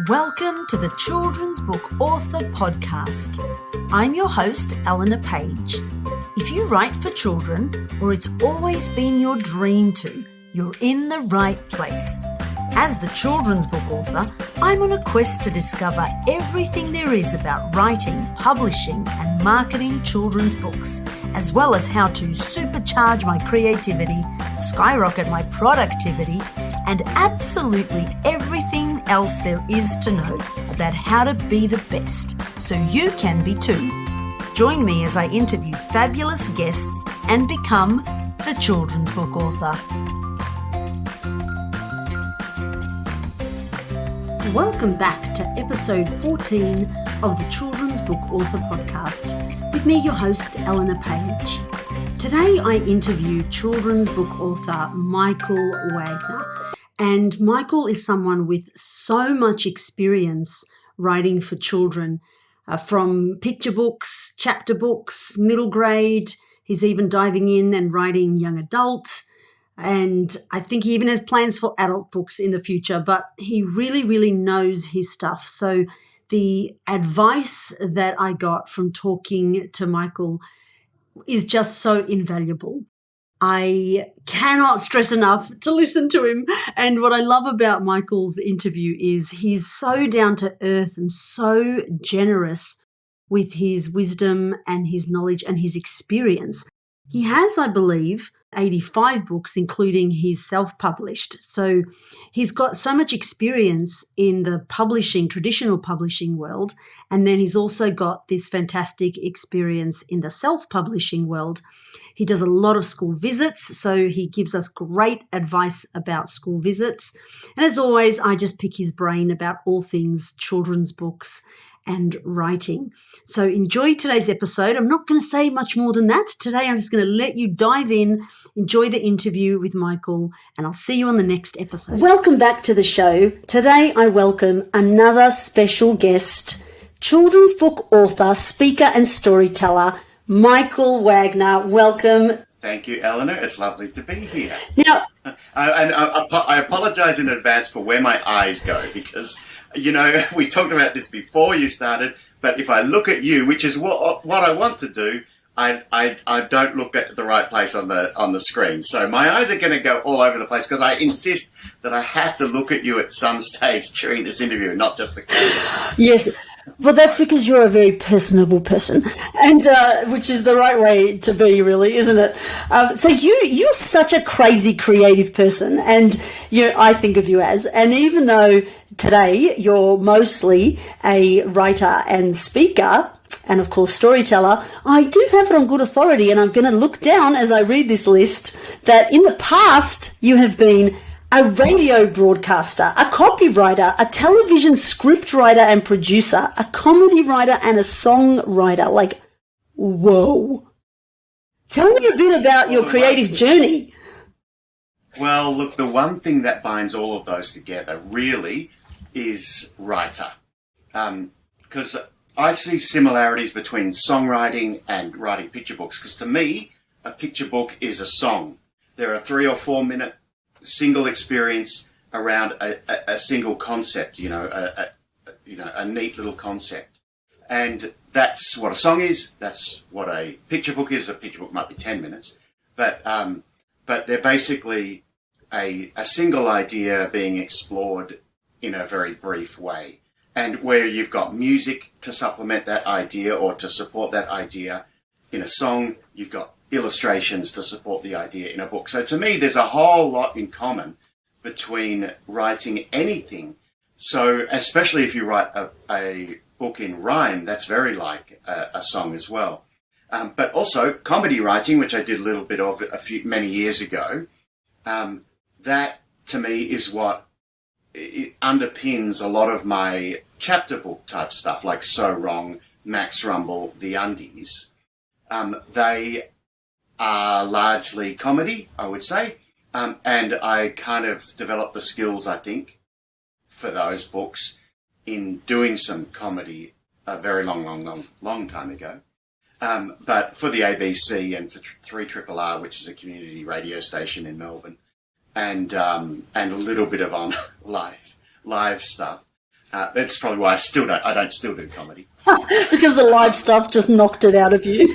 Welcome to the Children's Book Author Podcast. I'm your host, Eleanor Page. If you write for children, or it's always been your dream to, you're in the right place. As the children's book author, I'm on a quest to discover everything there is about writing, publishing, and marketing children's books, as well as how to supercharge my creativity, skyrocket my productivity, and absolutely everything else there is to know about how to be the best, so you can be too. Join me as I interview fabulous guests and become the children's book author. Welcome back to episode 14 of the Children's Book Author Podcast with me, your host, Eleanor Page. Today I interview children's book author Michael Wagner. And Michael is someone with so much experience writing for children, from picture books, chapter books, middle grade. He's even diving in and writing young adult. And I think he even has plans for adult books in the future, but he really, really knows his stuff. So the advice that I got from talking to Michael is just so invaluable. I cannot stress enough to listen to him. And what I love about Michael's interview is he's so down to earth and so generous with his wisdom and his knowledge and his experience. He has, I believe, 85 books, including his self-published. So he's got so much experience in the traditional publishing world. And then he's also got this fantastic experience in the self-publishing world. He does a lot of school visits, so he gives us great advice about school visits. And as always, I just pick his brain about all things children's books and writing. So enjoy today's episode. I'm not going to say much more than that. Today I'm just going to let you dive in, enjoy the interview with Michael, and I'll see you on the next episode. Welcome back to the show. Today I welcome another special guest, children's book author, speaker and storyteller, Michael Wagner. Welcome. Thank you, Eleanor. It's lovely to be here. Now, I apologize in advance for where my eyes go because, you know, we talked about this before you started, but if I look at you, which is what I want to do, I don't look at the right place on the screen. So my eyes are going to go all over the place because I insist that I have to look at you at some stage during this interview, not just the camera. Yes. Well, that's because you're a very personable person, and which is the right way to be, really, isn't it? So you're such a crazy creative person, and I think of you as. And even though today you're mostly a writer and speaker, and of course storyteller, I do have it on good authority, and I'm going to look down as I read this list that in the past you have been a radio broadcaster, a copywriter, a television scriptwriter and producer, a comedy writer and a songwriter. Like, whoa. Tell me a bit about your creative journey. Well, look, the one thing that binds all of those together really is writer. Because I see similarities between songwriting and writing picture books. Because to me, a picture book is a song. There are 3 or 4 minute single experience around a single concept, a neat little concept. And that's what a song is. That's what a picture book is. A picture book might be 10 minutes, but they're basically a single idea being explored in a very brief way. And where you've got music to supplement that idea or to support that idea in a song, you've got illustrations to support the idea in a book. So to me, there's a whole lot in common between writing anything. So especially if you write a book in rhyme, that's very like a song as well. But also comedy writing, which I did a little bit of many years ago. That to me is what it underpins a lot of my chapter book type stuff, like So Wrong, Maxx Rumble, TheUndys. They are largely comedy, I would say. And I kind of developed the skills, I think, for those books in doing some comedy a very long time ago. But for the ABC and for 3RRR, which is a community radio station in Melbourne, and a little bit of on live stuff. That's probably why I don't still do comedy. Because the live stuff just knocked it out of you.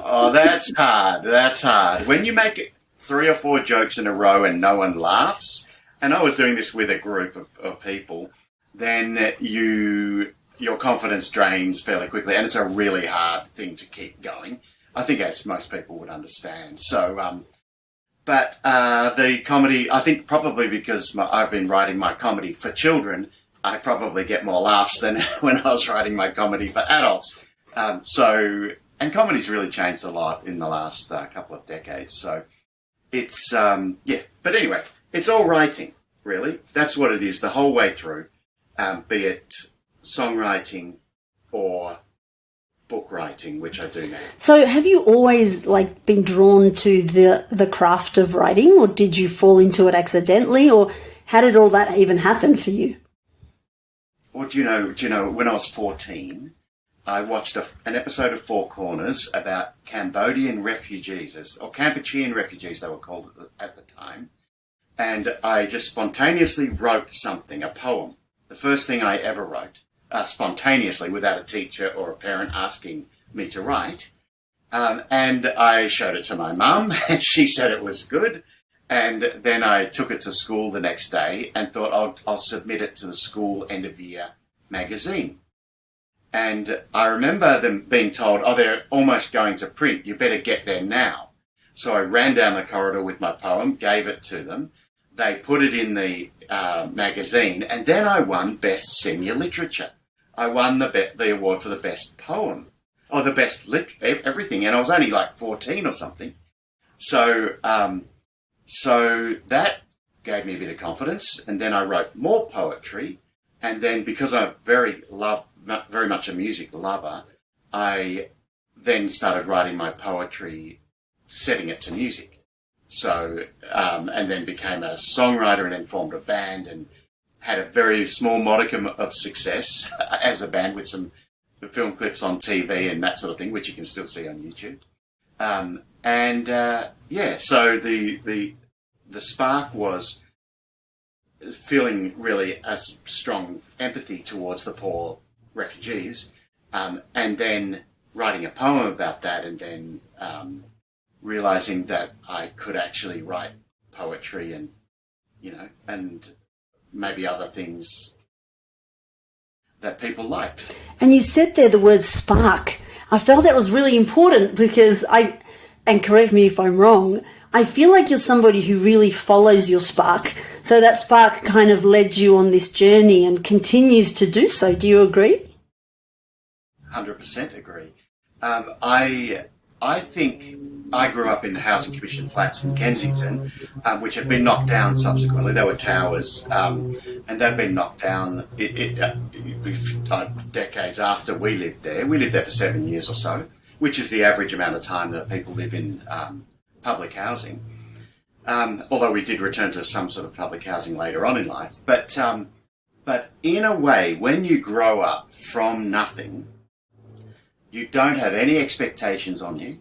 Oh, that's hard. That's hard. When you make 3 or 4 jokes in a row and no one laughs, and I was doing this with a group of people, then your confidence drains fairly quickly, and it's a really hard thing to keep going. I think, as most people would understand. So, but the comedy, I think probably because I've been writing my comedy for children, I probably get more laughs than when I was writing my comedy for adults. And comedy's really changed a lot in the last couple of decades. So it's, But anyway, it's all writing, really. That's what it is the whole way through, be it songwriting or book writing, which I do now. So have you always been drawn to the craft of writing, or did you fall into it accidentally, or how did all that even happen for you? Well, do you know, when I was 14, I watched an episode of Four Corners about Cambodian refugees, or Kampuchean refugees they were called at the time, and I just spontaneously wrote something, a poem, the first thing I ever wrote, spontaneously without a teacher or a parent asking me to write, and I showed it to my mum, and she said it was good. And then I took it to school the next day and thought I'll submit it to the school end of year magazine. And I remember them being told, they're almost going to print. You better get there now. So I ran down the corridor with my poem, gave it to them. They put it in the magazine, and then I won Best Senior Literature. I won the award for the best poem, or the best everything. And I was only 14 or something. So that gave me a bit of confidence, and then I wrote more poetry, and then because I'm very much a music lover, I then started writing my poetry, setting it to music. So, and then became a songwriter, and then formed a band, and had a very small modicum of success as a band with some film clips on TV and that sort of thing, which you can still see on YouTube. So the spark was feeling really a strong empathy towards the poor refugees, and then writing a poem about that, and then realizing that I could actually write poetry and maybe other things that people liked. And you said there the word spark. I felt that was really important because and correct me if I'm wrong, I feel like you're somebody who really follows your spark. So that spark kind of led you on this journey and continues to do so. Do you agree? 100% agree. I think I grew up in the Housing Commission flats in Kensington, which have been knocked down subsequently. They were towers, and they've been knocked down decades after we lived there. We lived there for 7 years or so, which is the average amount of time that people live in public housing. Although we did return to some sort of public housing later on in life. But in a way, when you grow up from nothing, you don't have any expectations on you.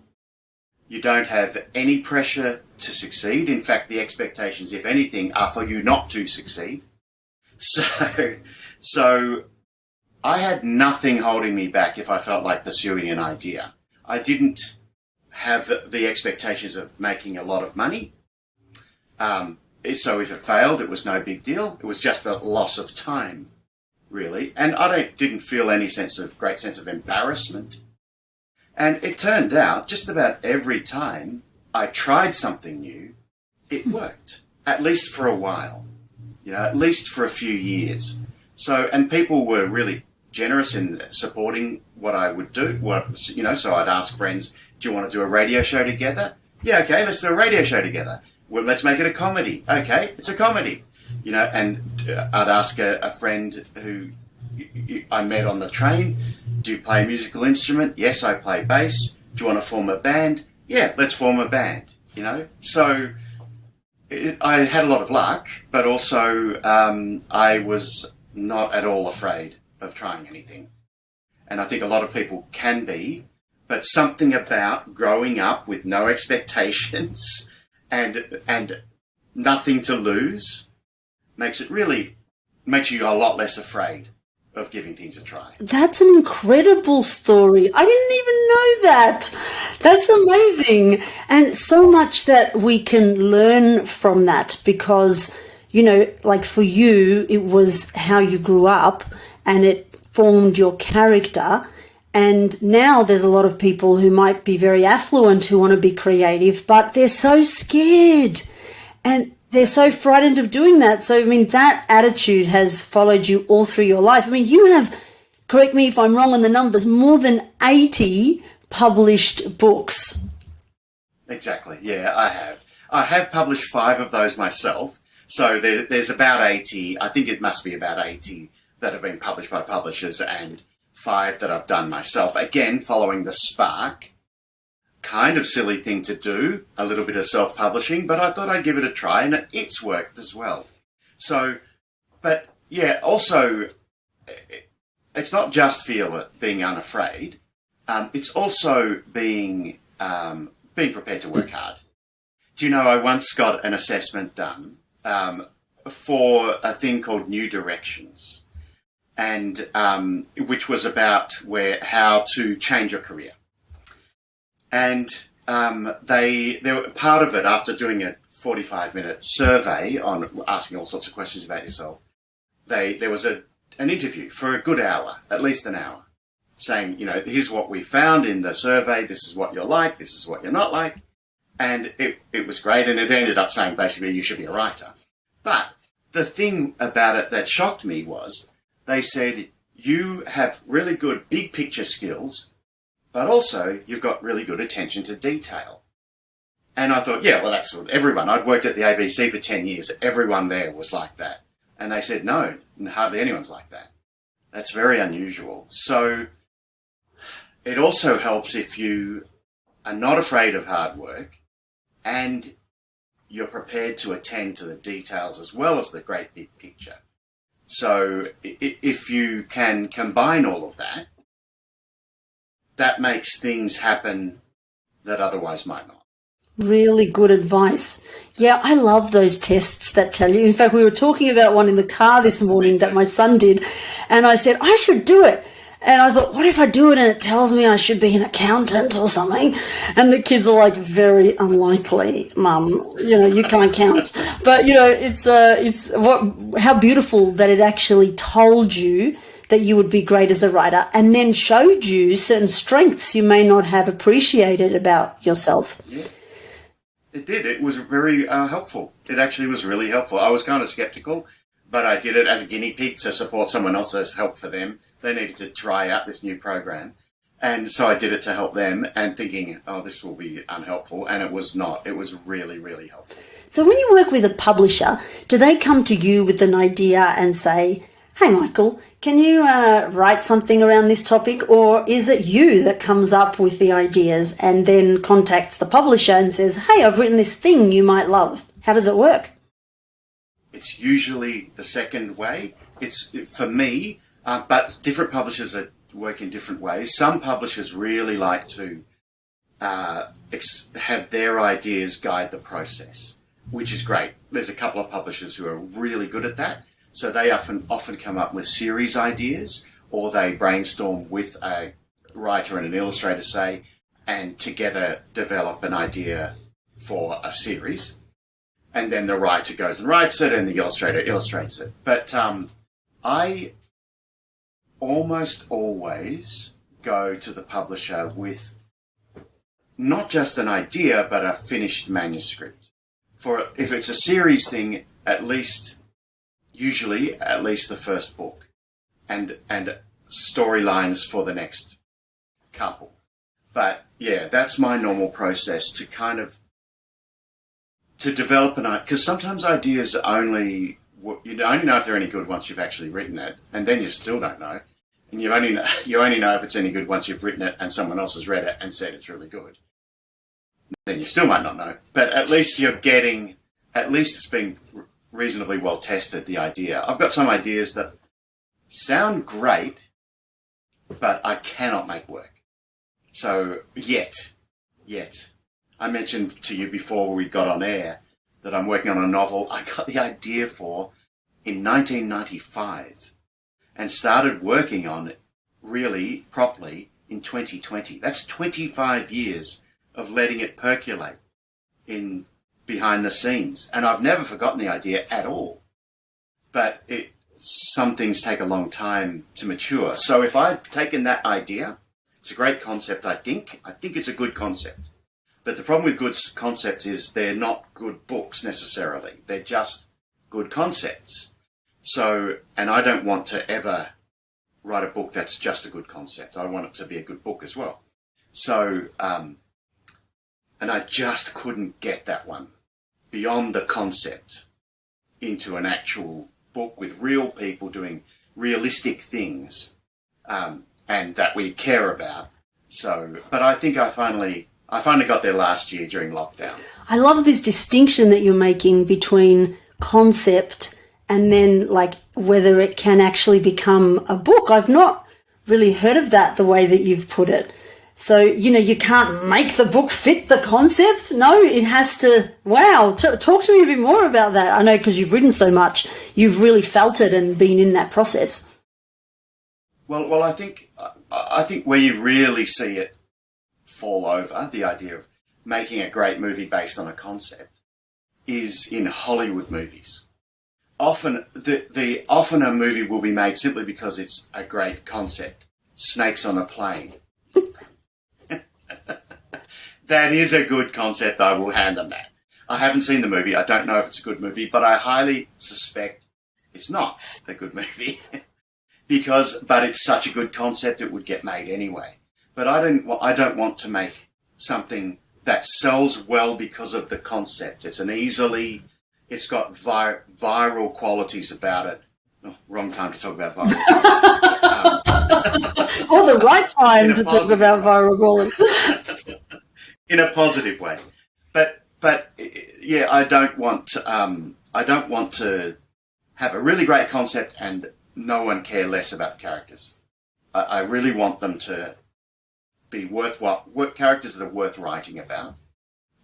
You don't have any pressure to succeed. In fact, the expectations, if anything, are for you not to succeed. So I had nothing holding me back if I felt like pursuing an idea. I didn't have the expectations of making a lot of money. So if it failed, it was no big deal. It was just a loss of time, really. And I didn't feel any great sense of embarrassment. And it turned out just about every time I tried something new, it worked, at least for a while, at least for a few years. So, and people were really generous in supporting what I would do. So I'd ask friends, do you want to do a radio show together? Yeah, okay, let's do a radio show together. Well, let's make it a comedy. Okay, it's a comedy. And I'd ask a friend who I met on the train, do you play a musical instrument? Yes, I play bass. Do you want to form a band? Yeah, let's form a band, So I had a lot of luck, but also I was not at all afraid of trying anything. And I think a lot of people can be, but something about growing up with no expectations and nothing to lose makes you a lot less afraid of giving things a try. That's an incredible story. I didn't even know that. That's amazing. And so much that we can learn from that because, you know, like for you, it was how you grew up and it formed your character. And now there's a lot of people who might be very affluent who want to be creative, but they're so scared and they're so frightened of doing that. So, I mean, that attitude has followed you all through your life. I mean, you have, correct me if I'm wrong on the numbers, more than 80 published books. Exactly. Yeah, I have. I have published 5 of those myself. So there's about 80. I think it must be about 80 that have been published by publishers and 5 that I've done myself. Again, following the spark. Kind of silly thing to do, a little bit of self-publishing, but I thought I'd give it a try, and it's worked as well. So, but yeah, also, it's not just being unafraid. It's also being prepared to work hard. Do you know, I once got an assessment done for a thing called New Directions, and which was about how to change your career. And they were part of it after doing a 45-minute survey on asking all sorts of questions about yourself. There was an interview for a good hour, at least an hour, saying, you know, here's what we found in the survey. This is what you're like. This is what you're not like. And it was great. And it ended up saying basically you should be a writer. But the thing about it that shocked me was they said you have really good big picture skills, but also you've got really good attention to detail. And I thought, yeah, well, that's everyone. I'd worked at the ABC for 10 years. Everyone there was like that. And they said, no, hardly anyone's like that. That's very unusual. So it also helps if you are not afraid of hard work and you're prepared to attend to the details as well as the great big picture. So if you can combine all of that, that makes things happen that otherwise might not. Really good advice. Yeah, I love those tests that tell you. In fact, we were talking about one in the car this morning that my son did, and I said, I should do it. And I thought, what if I do it and it tells me I should be an accountant or something? And the kids are like, very unlikely, Mum. You know, you can't count. But, you know, how beautiful that it actually told you that you would be great as a writer and then showed you certain strengths you may not have appreciated about yourself. Yeah, it did. It was very helpful. It actually was really helpful. I was kind of skeptical, but I did it as a guinea pig to support someone else's help for them. They needed to try out this new program. And so I did it to help them and thinking, oh, this will be unhelpful. And it was not. It was really, really helpful. So when you work with a publisher, do they come to you with an idea and say, hey, Michael, can you write something around this topic? Or is it you that comes up with the ideas and then contacts the publisher and says, hey, I've written this thing you might love? How does it work? It's usually the second way. It's for me, but different publishers work in different ways. Some publishers really like to have their ideas guide the process, which is great. There's a couple of publishers who are really good at that. So they often come up with series ideas, or they brainstorm with a writer and an illustrator, say, and together develop an idea for a series. And then the writer goes and writes it and the illustrator illustrates it. But I almost always go to the publisher with not just an idea, but a finished manuscript. For if it's a series thing, usually at least the first book and storylines for the next couple. But yeah, that's my normal process to kind of to develop an idea, because sometimes ideas you only know if they're any good once you've actually written it, and then you still don't know. And you only know if it's any good once you've written it and someone else has read it and said it's really good. Then you still might not know. But at least it's been reasonably well tested, the idea. I've got some ideas that sound great, but I cannot make work. So, yet. I mentioned to you before we got on air that I'm working on a novel I got the idea for in 1995. and started working on it really properly in 2020. That's 25 years of letting it percolate in behind the scenes. And I've never forgotten the idea at all. But some things take a long time to mature. So if I'd taken that idea, it's a great concept, I think. I think it's a good concept. But the problem with good concepts is they're not good books necessarily. They're just good concepts. So, and I don't want to ever write a book that's just a good concept. I want it to be a good book as well. So, and I just couldn't get that one beyond the concept into an actual book with real people doing realistic things, and that we care about. So, but I think I finally got there last year during lockdown. I love this distinction that you're making between concept and then like whether it can actually become a book. I've not really heard of that the way that you've put it. So, you can't make the book fit the concept. No, it has to, wow. Talk to me a bit more about that. I know because you've written so much, you've really felt it and been in that process. Well, I think where you really see it fall over, the idea of making a great movie based on a concept, is in Hollywood movies. Often often a movie will be made simply because it's a great concept. Snakes on a plane. That is a good concept, I will hand them that. I haven't seen the movie, I don't know if it's a good movie, but I highly suspect it's not a good movie. But it's such a good concept it would get made anyway. But I don't want to make something that sells well because of the concept. It's got viral qualities about it. Oh, wrong time to talk about viral qualities. Or the right time to talk about viral qualities. In a positive way. But yeah, I don't want to have a really great concept and no one care less about the characters. I really want them to be worthwhile, characters that are worth writing about.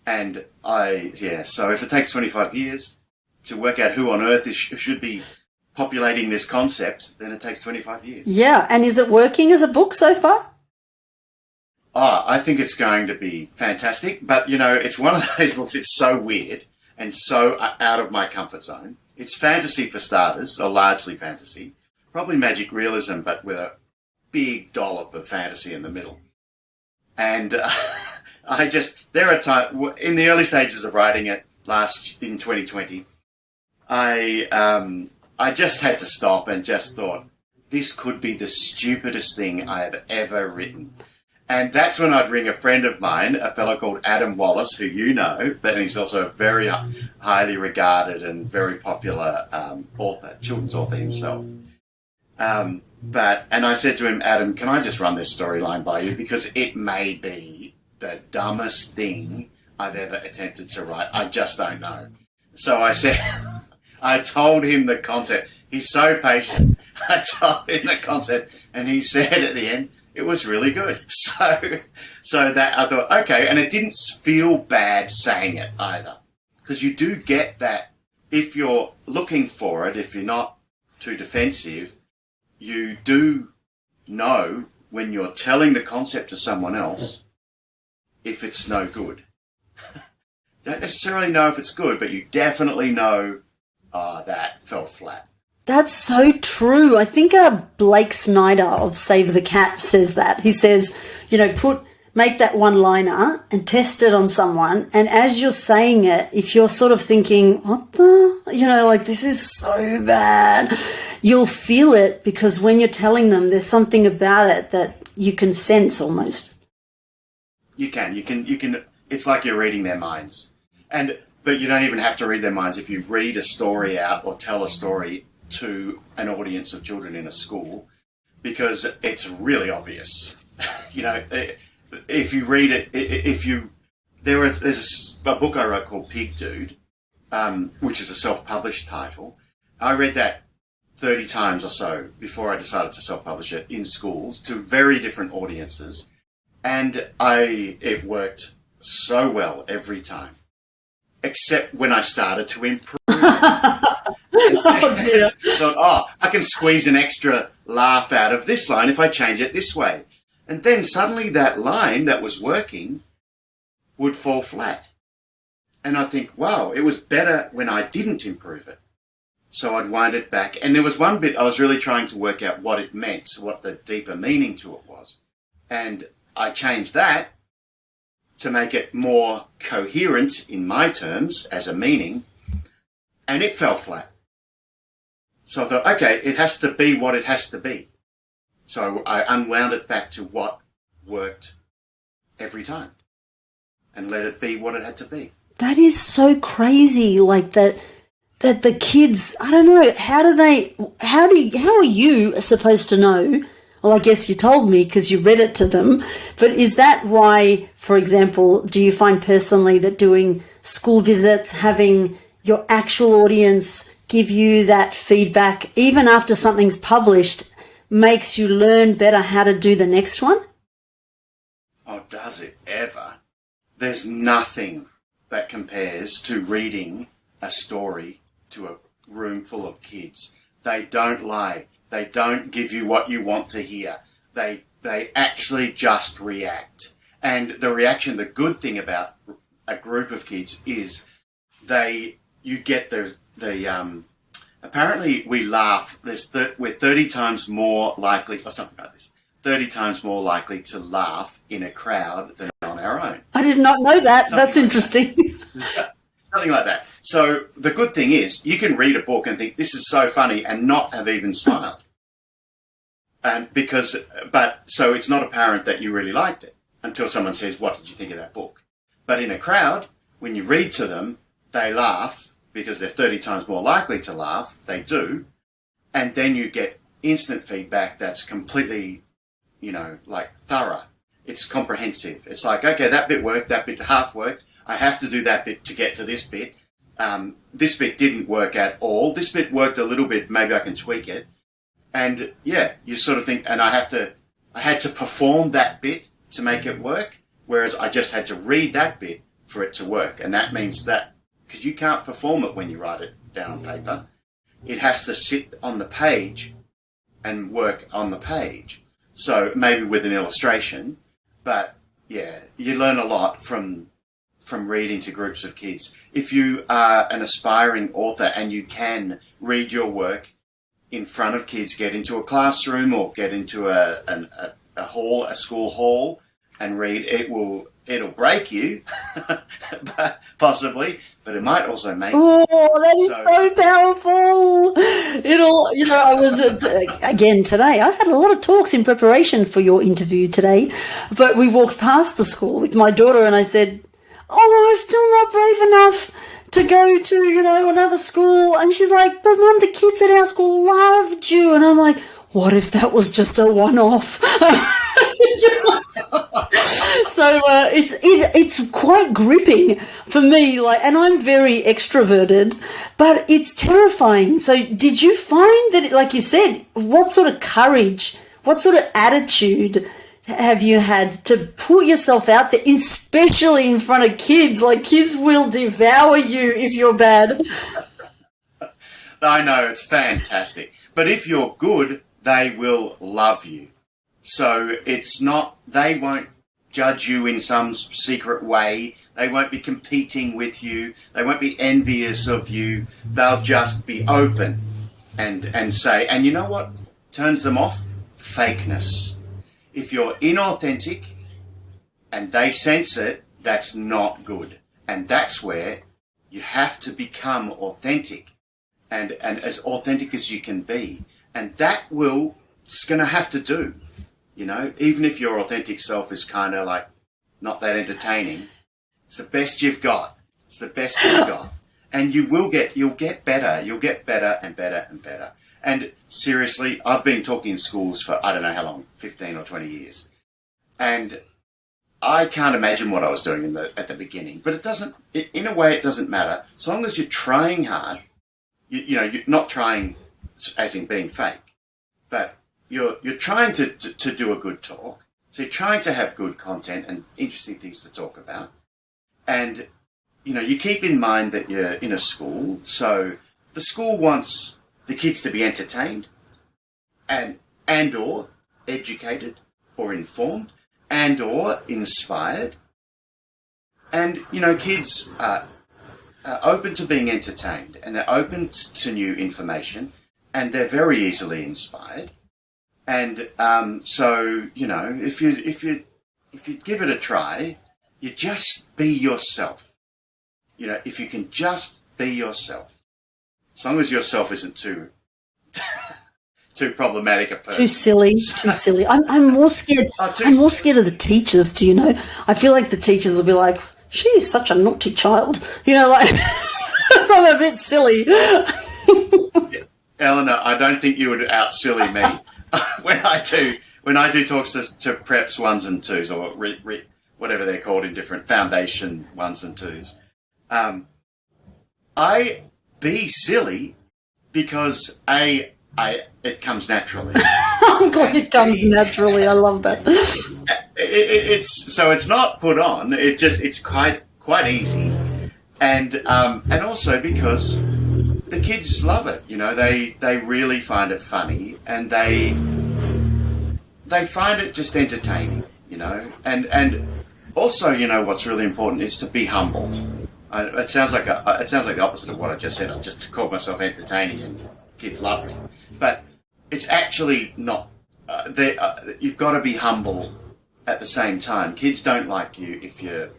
And so if it takes 25 years to work out who on earth should be populating this concept, then it takes 25 years. Yeah, and is it working as a book so far? Oh, I think it's going to be fantastic. But, it's one of those books, it's so weird and so out of my comfort zone. It's fantasy for starters, or largely fantasy. Probably magic realism, but with a big dollop of fantasy in the middle. And there are times, in the early stages of writing it in 2020, I just had to stop and just thought, this could be the stupidest thing I have ever written. And that's when I'd ring a friend of mine, a fellow called Adam Wallace, who you know, but he's also a very highly regarded and very popular author, children's author himself. And I said to him, Adam, can I just run this storyline by you? Because it may be the dumbest thing I've ever attempted to write. I just don't know. So I said, I told him the concept. He's so patient. I told him the concept, and he said at the end, it was really good. So that I thought, okay, and it didn't feel bad saying it either. Because you do get that if you're looking for it, if you're not too defensive, you do know when you're telling the concept to someone else if it's no good. Don't necessarily know if it's good, but you definitely know, that fell flat. That's so true. I think Blake Snyder of Save the Cat says that. He says, make that one-liner and test it on someone. And as you're saying it, if you're sort of thinking, what the, this is so bad, you'll feel it because when you're telling them, there's something about it that you can sense almost. You can, it's like you're reading their minds. But you don't even have to read their minds. If you read a story out or tell a story to an audience of children in a school, because it's really obvious. If you read it, there's a book I wrote called Pig Dude, which is a self-published title. I read that 30 times or so before I decided to self-publish it in schools to very different audiences. And it worked so well every time, except when I started to improve. Oh dear. Thought, I can squeeze an extra laugh out of this line if I change it this way. And then suddenly that line that was working would fall flat. And I'd think, wow, it was better when I didn't improve it. So I'd wind it back. And there was one bit I was really trying to work out what it meant, what the deeper meaning to it was. And I changed that to make it more coherent in my terms as a meaning. And it fell flat. So I thought, okay, it has to be what it has to be. So I unwound it back to what worked every time and let it be what it had to be. That is so crazy, like that the kids, I don't know, how are you supposed to know? Well, I guess you told me because you read it to them, but is that why, for example, do you find personally that doing school visits, having your actual audience give you that feedback, even after something's published, makes you learn better how to do the next one? Oh, does it ever? There's nothing that compares to reading a story to a room full of kids. They don't lie. They don't give you what you want to hear. They actually just react. And the reaction, the good thing about a group of kids is you get apparently we laugh. We're 30 times more likely, or something like this, 30 times more likely to laugh in a crowd than on our own. I did not know that. That's interesting. Something like that. So the good thing is you can read a book and think this is so funny and not have even smiled. So it's not apparent that you really liked it until someone says, what did you think of that book? But in a crowd, when you read to them, they laugh because they're 30 times more likely to laugh. They do. And then you get instant feedback that's completely, like thorough. It's comprehensive. It's like, okay, that bit worked, that bit half worked. I have to do that bit to get to this bit. This bit didn't work at all. This bit worked a little bit. Maybe I can tweak it. And yeah, you sort of think, and I had to perform that bit to make it work. Whereas I just had to read that bit for it to work. And that means that, because you can't perform it when you write it down on paper, it has to sit on the page and work on the page. So maybe with an illustration, but yeah, you learn a lot from reading to groups of kids. If you are an aspiring author and you can read your work in front of kids, get into a classroom or get into a school hall and read, it'll break you, possibly, but it might also make you. Oh, that is so powerful. I was, again, today, I had a lot of talks in preparation for your interview today, but we walked past the school with my daughter and I said, oh, I'm still not brave enough to go to, another school. And she's like, but Mum, the kids at our school loved you. And I'm like, what if that was just a one-off? So it's quite gripping for me, and I'm very extroverted, but it's terrifying. So did you find that, like you said, what sort of courage, what sort of attitude have you had to put yourself out there, especially in front of kids? Like, kids will devour you if you're bad. I know, it's fantastic. But if you're good, they will love you. So it's not, they won't judge you in some secret way. They won't be competing with you. They won't be envious of you. They'll just be open and say, and you know what turns them off? Fakeness. If you're inauthentic and they sense it, that's not good. And that's where you have to become authentic and as authentic as you can be. And it's going to have to do. Even if your authentic self is kind of like not that entertaining, it's the best you've got. It's the best you've got. And you'll get better. You'll get better and better and better. And seriously, I've been talking in schools for I don't know how long, 15 or 20 years. And I can't imagine what I was doing at the beginning. But in a way, it doesn't matter. As long as you're trying hard, you're not trying as in being fake, but you're trying to do a good talk. So you're trying to have good content and interesting things to talk about. And, you keep in mind that you're in a school. So the school wants the kids to be entertained. And and or educated or informed and or inspired. And, kids are open to being entertained, and they're open to new information, and they're very easily inspired. And so, if you give it a try, you just be yourself. If you can just be yourself, as long as yourself isn't too problematic a person. Too silly. I'm more scared. I'm more scared of the teachers. Do you know? I feel like the teachers will be like, "She's such a naughty child." Like so I'm a bit silly. Eleanor, I don't think you would out silly me when I do talks to preps 1s and 2s, or whatever they're called in different foundation 1s and 2s. I be silly because it comes naturally. I'm glad it comes naturally. I love that. It's not put on. It's quite easy, and also because the kids love it. They really find it funny, and they find it just entertaining. And also, what's really important is to be humble. It sounds like the opposite of what I just said. I just called myself entertaining, and kids love me. But it's actually not. You've got to be humble at the same time. Kids don't like you if you're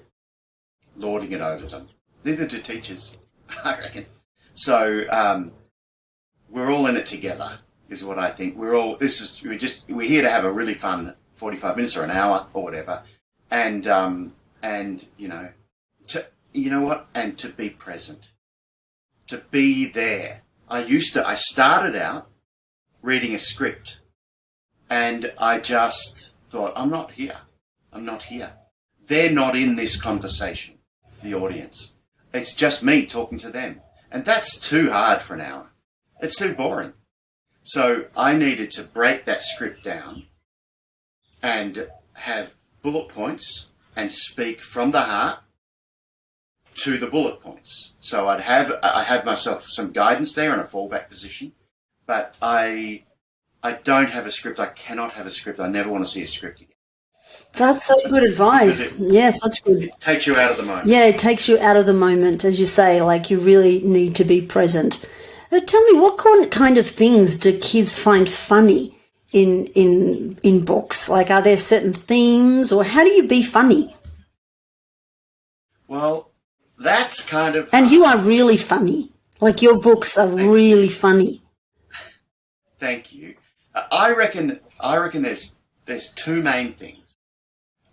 lording it over them. Neither do teachers, I reckon. So we're all in it together, is what I think. We're here to have a really fun 45 minutes or an hour or whatever, and to be present, to be there. I started out reading a script, and I just thought, I'm not here. They're not in this conversation, the audience. It's just me talking to them. And that's too hard for an hour. It's too boring. So I needed to break that script down and have bullet points and speak from the heart to the bullet points. So I have myself some guidance there in a fallback position, but I don't have a script. I cannot have a script. I never want to see a script again. That's such good advice. Such good. It takes you out of the moment. Yeah, it takes you out of the moment, as you say. Like, you really need to be present. Tell me, what kind of things do kids find funny in books? Like, are there certain themes, or how do you be funny? Well, that's kind of. And you are really funny. Like, your books are really funny. Thank you. I reckon there's two main things.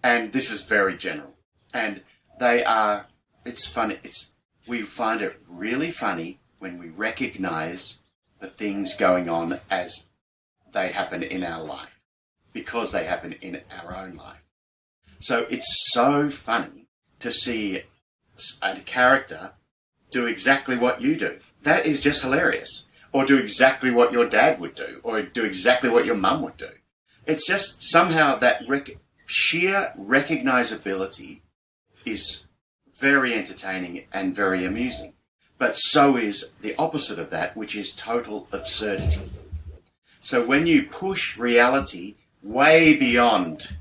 And this is very general. And it's funny. We find it really funny when we recognize the things going on as they happen in our life, because they happen in our own life. So it's so funny to see a character do exactly what you do. That is just hilarious. Or do exactly what your dad would do, or do exactly what your mum would do. It's just somehow that sheer recognizability is very entertaining and very amusing. But so is the opposite of that, which is total absurdity. So when you push reality way beyond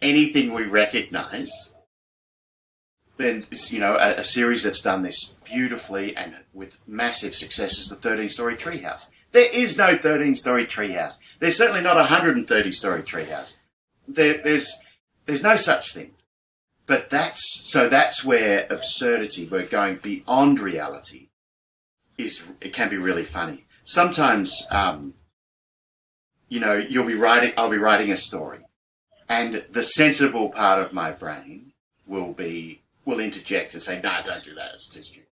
anything we recognize, then, a series that's done this beautifully and with massive success is the 13-story treehouse. There is no 13-story treehouse. There's certainly not a 130-story treehouse. There's no such thing. But that's where absurdity, we're going beyond reality, it can be really funny. Sometimes, I'll be writing a story, and the sensible part of my brain will interject and say, "No, don't do that. It's too stupid."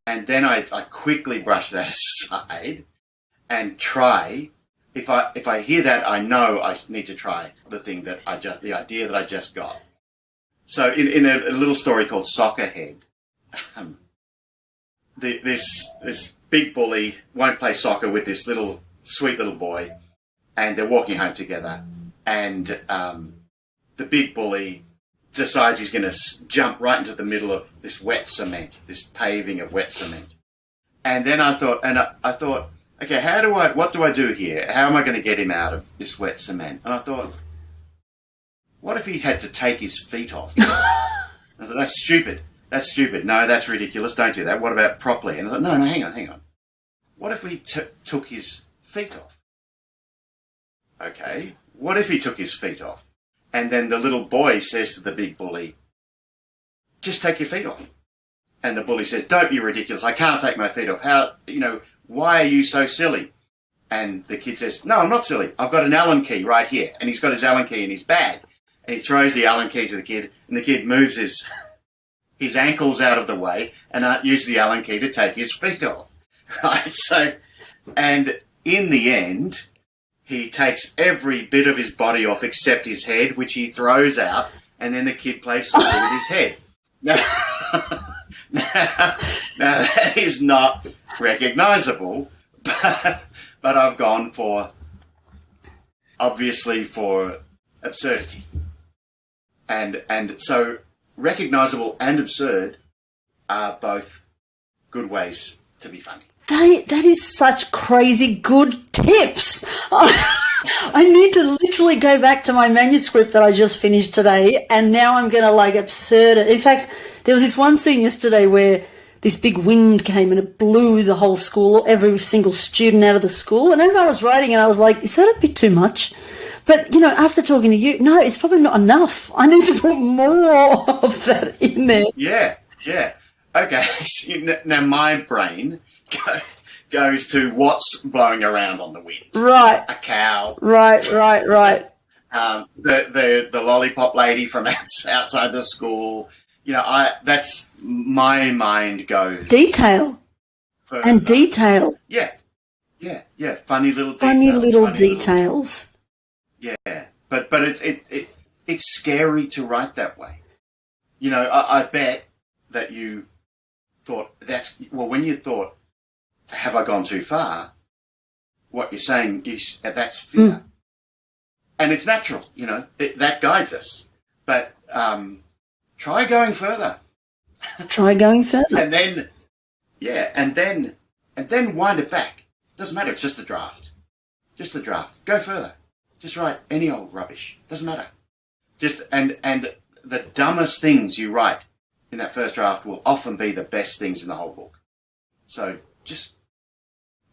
And then I quickly brush that aside and try. If I hear that, I know I need to try the idea that I just got. So in a little story called Soccer Head, this big bully won't play soccer with this sweet little boy, and they're walking home together, and the big bully decides he's going to jump right into the middle of this wet cement, this paving of wet cement. And then I thought, okay, what do I do here? How am I going to get him out of this wet cement? And I thought, what if he had to take his feet off? I thought, that's stupid. That's stupid. No, that's ridiculous. Don't do that. What about properly? And I thought, no, hang on. What if we took his feet off? Okay, what if he took his feet off? And then the little boy says to the big bully, just take your feet off. And the bully says, don't be ridiculous. I can't take my feet off. Why are you so silly? And the kid says, no, I'm not silly. I've got an Allen key right here. And he's got his Allen key in his bag. And he throws the Allen key to the kid, and the kid moves his ankles out of the way and uses the Allen key to take his feet off. Right? So, and in the end, he takes every bit of his body off except his head, which he throws out, and then the kid plays soccer with his head. Now, that is not recognisable, but I've gone for absurdity. And so recognisable and absurd are both good ways to be funny. That is such crazy good tips. I need to literally go back to my manuscript that I just finished today, and now I'm going to absurd it. In fact, there was this one scene yesterday where this big wind came and it blew the whole school, every single student out of the school. And as I was writing it, I was like, is that a bit too much? But, after talking to you, no, it's probably not enough. I need to put more of that in there. Yeah. Okay. Now my brain goes to what's blowing around on the wind. Right. A cow. Right. The lollipop lady from outside the school. That's my mind goes. Detail. Further. And detail. Yeah. Funny little details. Funny little details. Yeah. But it's scary to write that way. I bet that you thought when you thought, have I gone too far? What you're saying is that's fear. Mm. And it's natural, that guides us. But try going further. And then, and then wind it back. Doesn't matter. It's just a draft. Go further. Just write any old rubbish. Doesn't matter. And the dumbest things you write in that first draft will often be the best things in the whole book. So just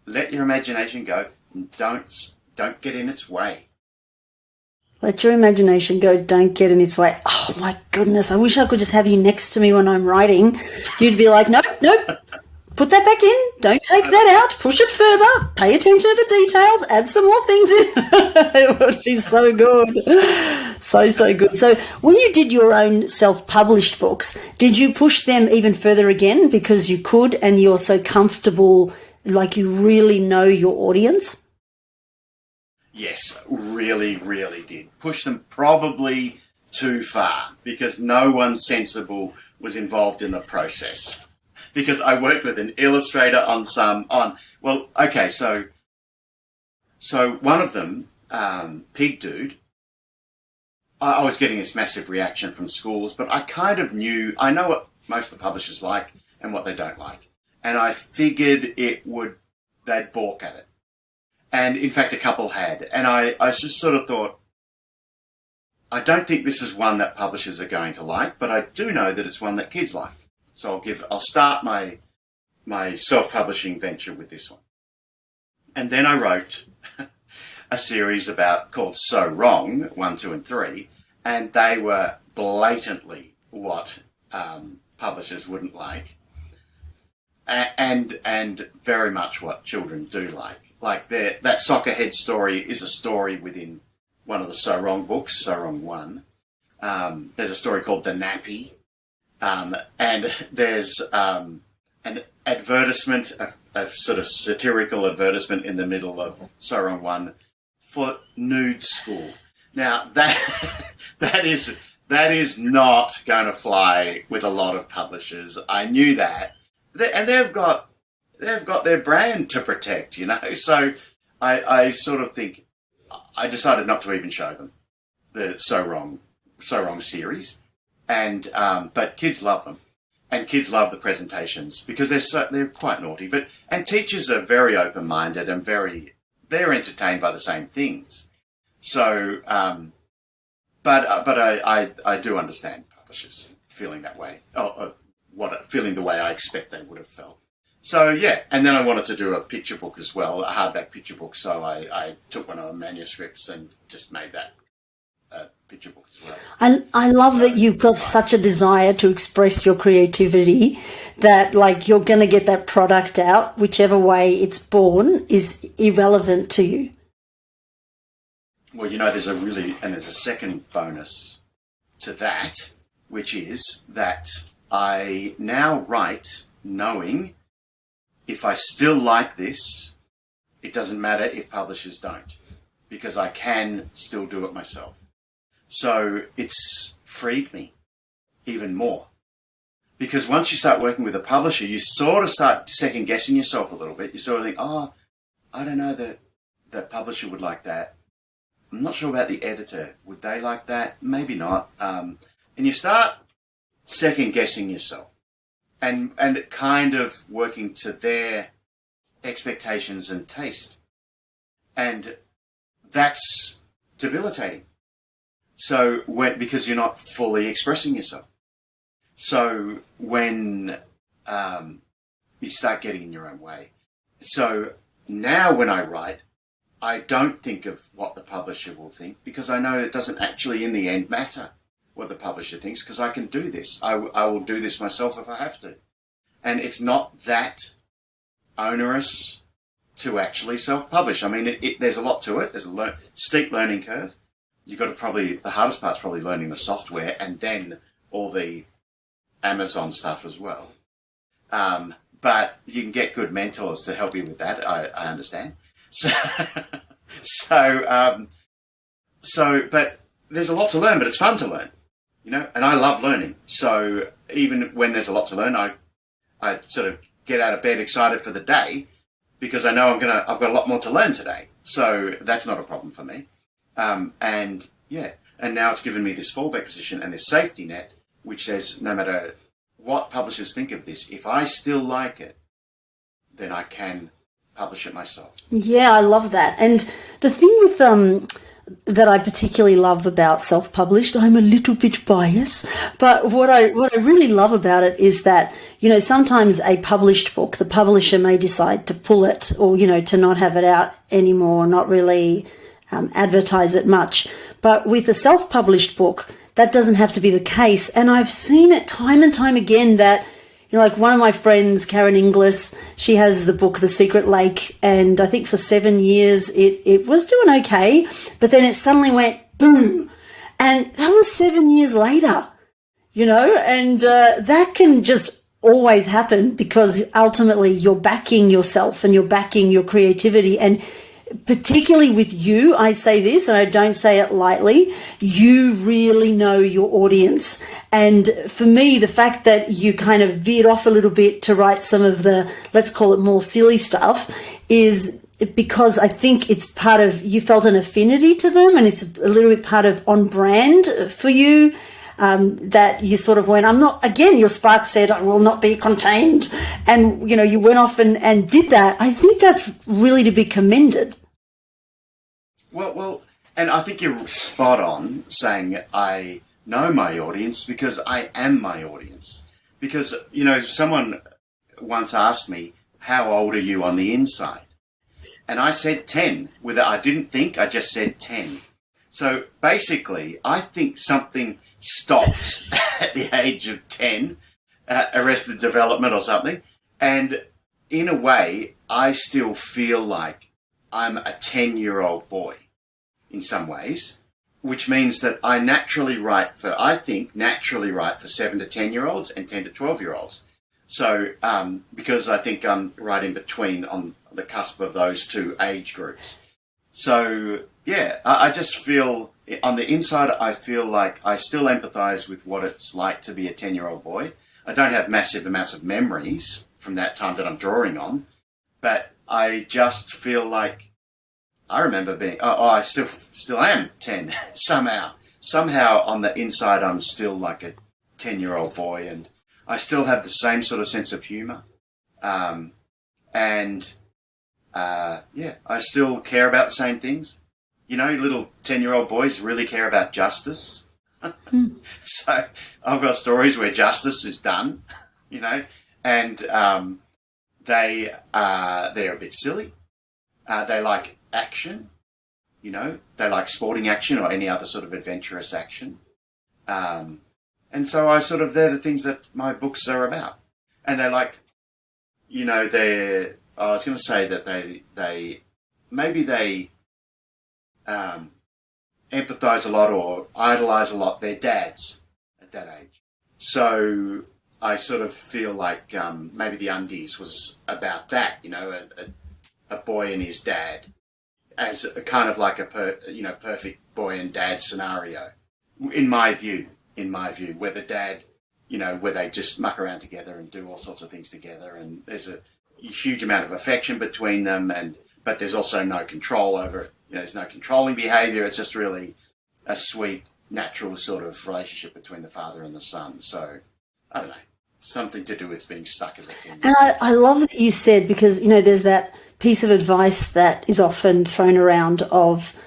let your imagination go and don't get in its way. Let your imagination go, don't get in its way. Oh, my goodness. I wish I could just have you next to me when I'm writing. You'd be like, nope. Put that back in. Don't take that out. Push it further. Pay attention to the details. Add some more things in. It would be so good. So good. So when you did your own self-published books, did you push them even further again because you could and you're so comfortable, like you really know your audience? Yes, really, really did. Push them probably too far because no one sensible was involved in the process. Because I worked with an illustrator so one of them, Pig Dude, I was getting this massive reaction from schools, but I kind of I know what most of the publishers like and what they don't like. And I figured they'd balk at it. And in fact, a couple had. And I just sort of thought, I don't think this is one that publishers are going to like, but I do know that it's one that kids like. So I'll start my self-publishing venture with this one. And then I wrote a series called So Wrong, 1, 2, and 3, and they were blatantly what publishers wouldn't like, and very much what children do like. Like that Soccerhead story is a story within one of the So Wrong books, So Wrong 1. There's a story called The Nappy. And there's an advertisement, a sort of satirical advertisement in the middle of So Wrong 1 for nude school. Now that is not going to fly with a lot of publishers. I knew that, and they've got their brand to protect, So I sort of think I decided not to even show them the So Wrong series. And but kids love them, and kids love the presentations because they're quite naughty. And teachers are very open-minded and they're entertained by the same things. So, but I do understand publishers feeling that way, feeling the way I expect they would have felt. So yeah, and then I wanted to do a picture book as well, a hardback picture book. So I took one of my manuscripts and just made that picture book as well. I love that you've got such a desire to express your creativity that like you're going to get that product out, whichever way it's born is irrelevant to you. Well, there's a second bonus to that, which is that I now write knowing if I still like this, it doesn't matter if publishers don't, because I can still do it myself. So it's freed me even more. Because once you start working with a publisher, you sort of start second guessing yourself a little bit. You sort of think, I don't know that the publisher would like that. I'm not sure about the editor. Would they like that? Maybe not. And you start second guessing yourself and kind of working to their expectations and taste. And that's debilitating. So because you're not fully expressing yourself. So when you start getting in your own way. So now when I write, I don't think of what the publisher will think because I know it doesn't actually in the end matter what the publisher thinks because I can do this. I will do this myself if I have to. And it's not that onerous to actually self-publish. I mean, there's a lot to it. There's a steep learning curve. The hardest part's probably learning the software and then all the Amazon stuff as well. But you can get good mentors to help you with that, I understand. But there's a lot to learn, but it's fun to learn, and I love learning. So even when there's a lot to learn, I sort of get out of bed excited for the day because I know I've got a lot more to learn today. So that's not a problem for me. And now it's given me this fallback position and this safety net, which says no matter what publishers think of this, if I still like it, then I can publish it myself. Yeah, I love that. And the thing with that I particularly love about self-published, I'm a little bit biased, but what I really love about it is that, sometimes a published book, the publisher may decide to pull it or, to not have it out anymore, not really advertise it much. But with a self-published book, that doesn't have to be the case. And I've seen it time and time again that, like one of my friends, Karen Inglis, she has the book The Secret Lake, and I think for 7 years it was doing okay, but then it suddenly went boom. And that was 7 years later, and that can just always happen because ultimately you're backing yourself and you're backing your creativity. And particularly with you, I say this and I don't say it lightly, you really know your audience. And for me, the fact that you kind of veered off a little bit to write some of the, let's call it more silly stuff, is because I think it's part of, you felt an affinity to them and it's a little bit part of on brand for you. That you sort of went, your spark said, I will not be contained. And, you went off and did that. I think that's really to be commended. Well, and I think you're spot on saying I know my audience because I am my audience. Because, someone once asked me, how old are you on the inside? And I said 10. I didn't think, I just said 10. So basically, I think something stopped at the age of 10, arrested development or something. And in a way, I still feel like I'm a 10-year-old boy in some ways, which means that I naturally write for 7 to 10-year-olds and 10 to 12-year-olds. So, because I think I'm right in between on the cusp of those two age groups. So, yeah, I just feel, on the inside, I feel like I still empathise with what it's like to be a 10-year-old boy. I don't have massive amounts of memories from that time that I'm drawing on, but I just feel like I remember being, I still am 10 somehow. Somehow on the inside, I'm still like a 10-year-old boy, and I still have the same sort of sense of humour. I still care about the same things. You know, little 10-year-old boys really care about justice. So I've got stories where justice is done, you know, and they're a bit silly. They like action, you know, they like sporting action or any other sort of adventurous action. And so they're the things that my books are about. And they like, you know, I was going to say that they empathise a lot or idolise a lot their dads at that age. So I sort of feel like maybe TheUndys was about that, you know, a boy and his dad as a kind of like a perfect boy and dad scenario, in my view, where the dad, you know, where they just muck around together and do all sorts of things together, and there's a huge amount of affection between them, but there's also no control over it. You know, there's no controlling behaviour. It's just really a sweet, natural sort of relationship between the father and the son. So, I don't know, something to do with being stuck as a teen. And I love that you said, because, you know, there's that piece of advice that is often thrown around of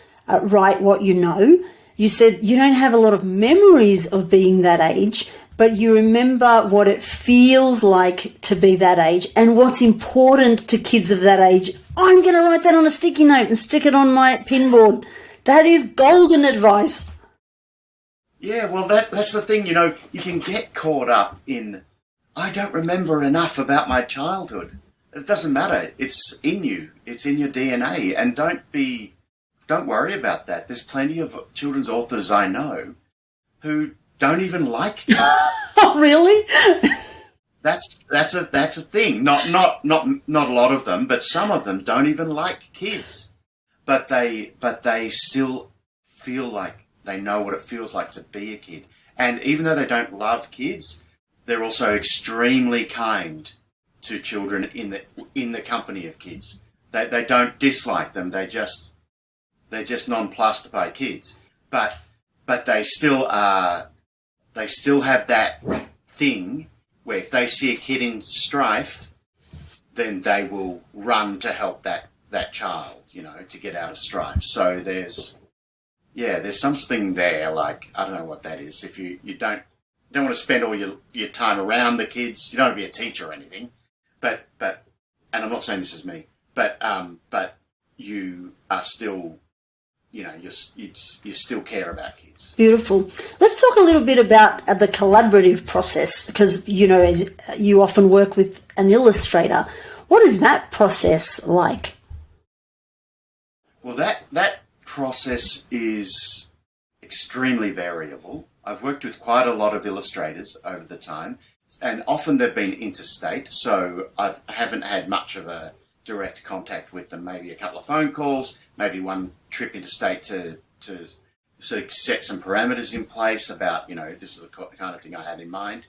write what you know. You said you don't have a lot of memories of being that age, but you remember what it feels like to be that age and what's important to kids of that age. I'm going to write that on a sticky note and stick it on my pinboard. That is golden advice. Yeah, well, that's the thing, you know, you can get caught up in, I don't remember enough about my childhood. It doesn't matter. It's in you. It's in your DNA. And don't worry about that. There's plenty of children's authors I know who don't even like them. Oh, really? That's a thing. Not a lot of them, but some of them don't even like kids. But they still feel like they know what it feels like to be a kid. And even though they don't love kids, they're also extremely kind to children in the company of kids. They don't dislike them. They're just nonplussed by kids. But they still have that thing where if they see a kid in strife, then they will run to help that child, you know, to get out of strife. So there's something there, like, I don't know what that is. If you don't want to spend all your time around the kids, you don't want to be a teacher or anything, but and I'm not saying this is me, but you are still, you know, you still care about kids. Beautiful. Let's talk a little bit about the collaborative process, because, you know, you often work with an illustrator. What is that process like? Well, that process is extremely variable. I've worked with quite a lot of illustrators over the time, and often they've been interstate, so I haven't had much of a direct contact with them. Maybe a couple of phone calls, maybe one trip interstate to sort of set some parameters in place about, you know, this is the kind of thing I had in mind.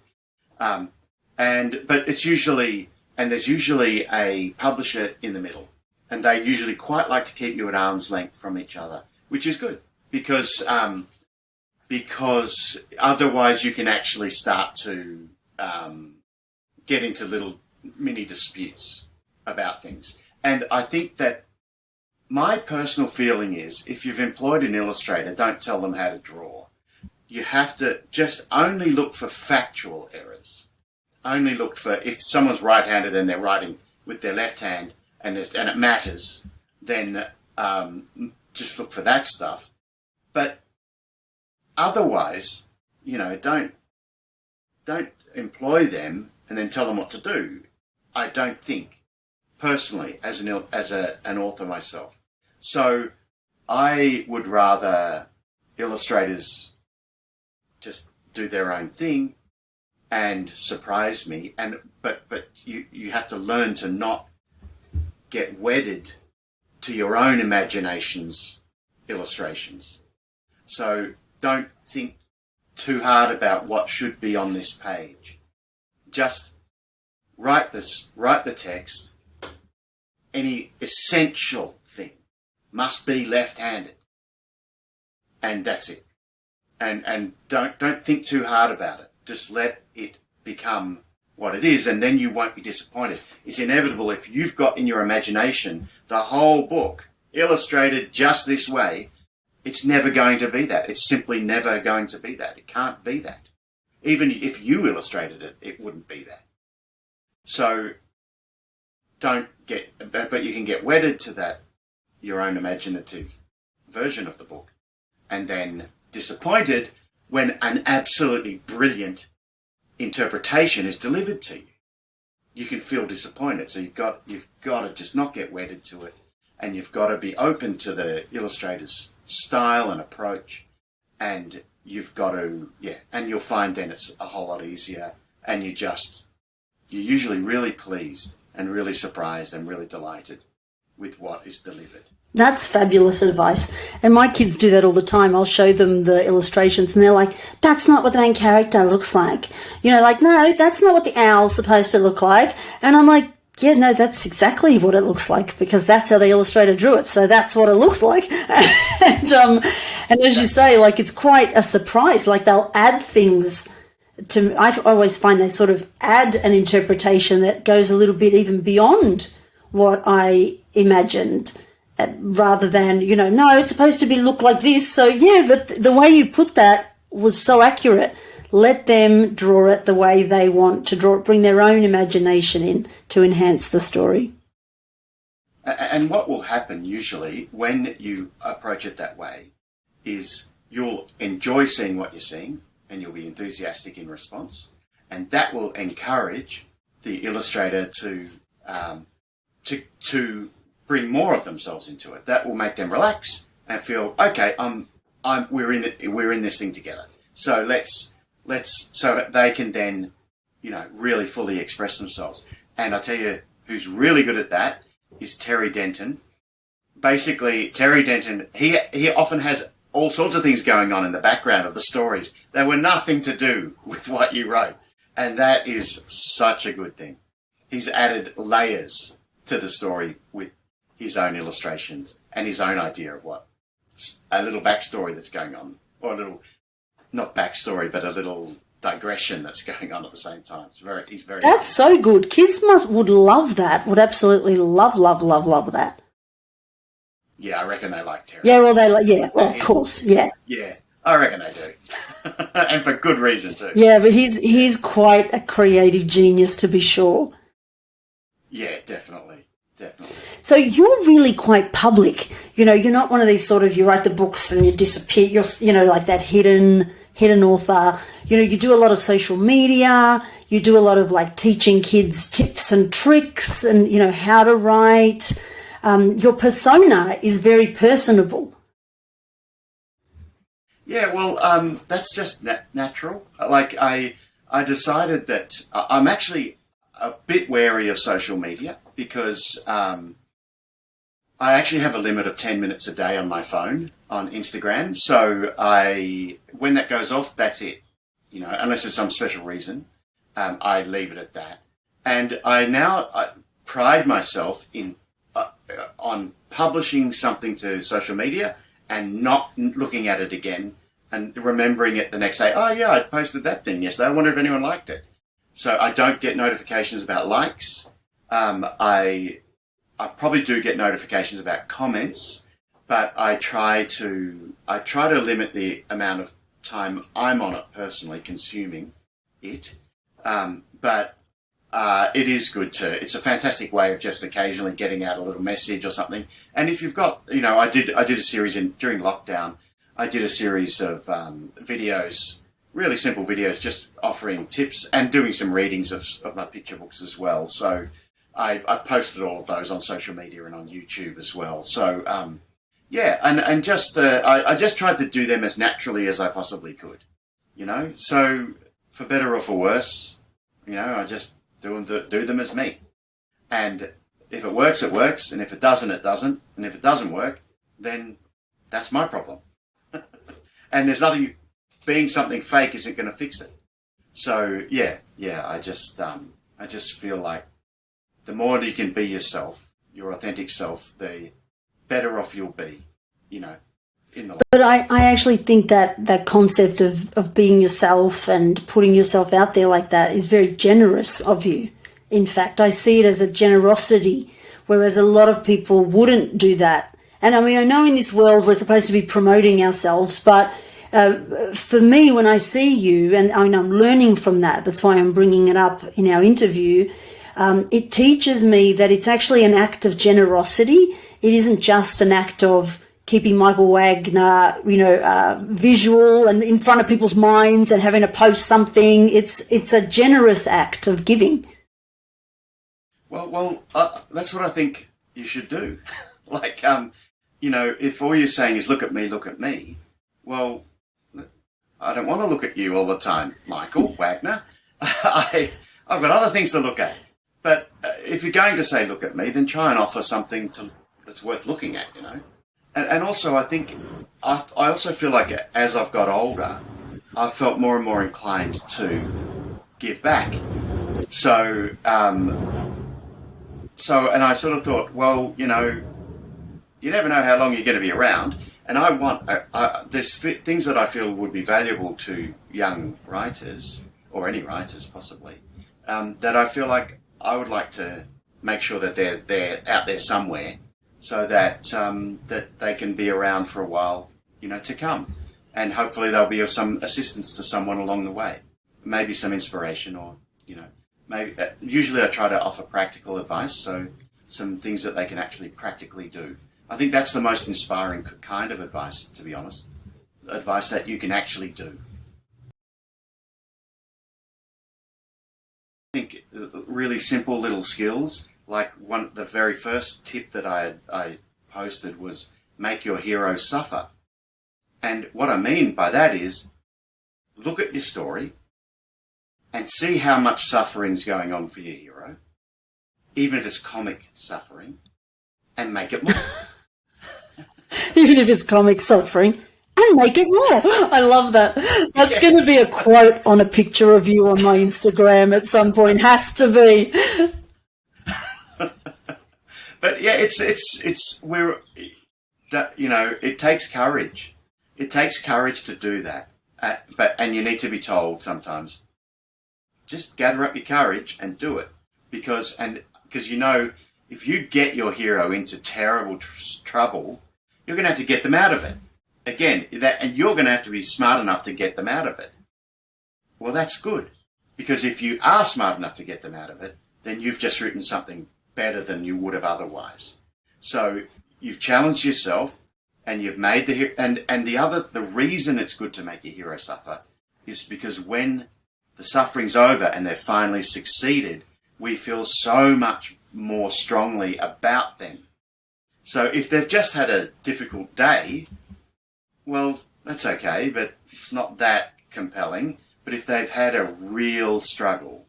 But it's usually, and there's usually a publisher in the middle, and they usually quite like to keep you at arm's length from each other, which is good because otherwise you can actually start to get into little mini disputes about things. And I think that my personal feeling is, if you've employed an illustrator, don't tell them how to draw. You have to just only look for factual errors. Only look for, if someone's right-handed and they're writing with their left hand and it matters, then just look for that stuff. But otherwise, you know, don't employ them and then tell them what to do. I don't think, personally, as an author myself. So I would rather illustrators just do their own thing and surprise me, but you have to learn to not get wedded to your own imagination's illustrations. So don't think too hard about what should be on this page. Just write the text. Any essential thing must be left-handed, and that's it. And don't think too hard about it. Just let it become what it is, and then you won't be disappointed. It's inevitable if you've got in your imagination the whole book illustrated just this way. It's never going to be that. It's simply never going to be that. It can't be that. Even if you illustrated it, it wouldn't be that. So but you can get wedded to that, your own imaginative version of the book, and then disappointed when an absolutely brilliant interpretation is delivered to you. You can feel disappointed. So you've got to just not get wedded to it, and you've got to be open to the illustrator's style and approach, and you've got to, and you'll find then it's a whole lot easier, and you're usually really pleased and really surprised and really delighted with what is delivered. That's fabulous advice. And my kids do that all the time. I'll show them the illustrations and they're like, that's not what the main character looks like. No, that's not what the owl's supposed to look like. And I'm like, yeah, no, that's exactly what it looks like because that's how the illustrator drew it. So that's what it looks like. and as you say, it's quite a surprise. They'll add things I always find they sort of add an interpretation that goes a little bit even beyond what I imagined, rather than, no, it's supposed to look like this. So, the way you put that was so accurate. Let them draw it the way they want to draw it, bring their own imagination in to enhance the story. And what will happen usually when you approach it that way is you'll enjoy seeing what you're seeing, and you'll be enthusiastic in response, and that will encourage the illustrator to bring more of themselves into it. That will make them relax and feel, okay, we're in this thing together. So so they can then, really fully express themselves. And I tell you, who's really good at that is Terry Denton. Basically, Terry Denton, he often has all sorts of things going on in the background of the stories that were nothing to do with what you wrote. And that is such a good thing. He's added layers to the story with his own illustrations and his own idea of a little backstory that's going on, or a little, not backstory, but a little digression that's going on at the same time. He's very. That's so good. Kids would love that. Would absolutely love that. Yeah, I reckon they like Terry. Yeah, well, of course, yeah. Yeah, I reckon they do. And for good reason, too. Yeah, but he's quite a creative genius, to be sure. Yeah, definitely. So you're really quite public. You're not one of these sort of, you write the books and you disappear. You're, like that hidden author. You do a lot of social media. You do a lot of, teaching kids tips and tricks and, how to write. Your persona is very personable. Yeah, well, that's just natural. I decided that I'm actually a bit wary of social media because I actually have a limit of 10 minutes a day on my phone on Instagram. So when that goes off, that's it. Unless there's some special reason, I leave it at that. And I pride myself on publishing something to social media and not looking at it again and remembering it the next day. Oh, yeah, I posted that thing yesterday. I wonder if anyone liked it. So I don't get notifications about likes. I probably do get notifications about comments, but I try to limit the amount of time I'm on it personally, consuming it. But it is good too. It's a fantastic way of just occasionally getting out a little message or something. And if you've got, I did a series during lockdown. I did a series of videos, really simple videos, just offering tips and doing some readings of my picture books as well. So I posted all of those on social media and on YouTube as well. So and just I just tried to do them as naturally as I possibly could. So for better or for worse, I just do them as me. And if it works, it works. And if it doesn't, it doesn't. And if it doesn't work, then that's my problem. And there's nothing, being something fake isn't going to fix it. So I just feel like the more you can be yourself, your authentic self, the better off you'll be. in the life. But I actually think that concept of being yourself and putting yourself out there like that is very generous of you. In fact, I see it as a generosity, whereas a lot of people wouldn't do that. And I mean, I know in this world we're supposed to be promoting ourselves, but for me, when I see you, and I mean, I'm learning from that, that's why I'm bringing it up in our interview, it teaches me that it's actually an act of generosity. It isn't just an act of keeping Michael Wagner, visual and in front of people's minds and having to post something. It's a generous act of giving. Well, that's what I think you should do. Like, if all you're saying is look at me, well, I don't want to look at you all the time, Michael Wagner. I've got other things to look at. But if you're going to say look at me, then try and offer something that's worth looking at, And also, I think, I also feel like as I've got older, I've felt more and more inclined to give back. So, and I sort of thought, well, you never know how long you're going to be around. And I want, there's things that I feel would be valuable to young writers, or any writers possibly, that I feel like I would like to make sure that they're out there somewhere, so that that they can be around for a while, to come, and hopefully they'll be of some assistance to someone along the way, maybe some inspiration, or maybe. Usually, I try to offer practical advice, so some things that they can actually practically do. I think that's the most inspiring kind of advice, to be honest. Advice that you can actually do. I think really simple little skills, like the very first tip that I posted was make your hero suffer. And what I mean by that is look at your story and see how much suffering's going on for your hero, even if it's comic suffering, and make it more. Even if it's comic suffering, and make it more. I love that. That's going to be a quote on a picture of you on my Instagram at some point. Has to be. But yeah, it takes courage. It takes courage to do that. And you need to be told sometimes, just gather up your courage and do it. Because if you get your hero into terrible trouble, you're going to have to get them out of it. Again, and you're going to have to be smart enough to get them out of it. Well, that's good. Because if you are smart enough to get them out of it, then you've just written something better than you would have otherwise. So you've challenged yourself, and you've made the reason it's good to make your hero suffer is because when the suffering's over and they've finally succeeded, we feel so much more strongly about them. So if they've just had a difficult day, well, that's okay, but it's not that compelling. But if they've had a real struggle,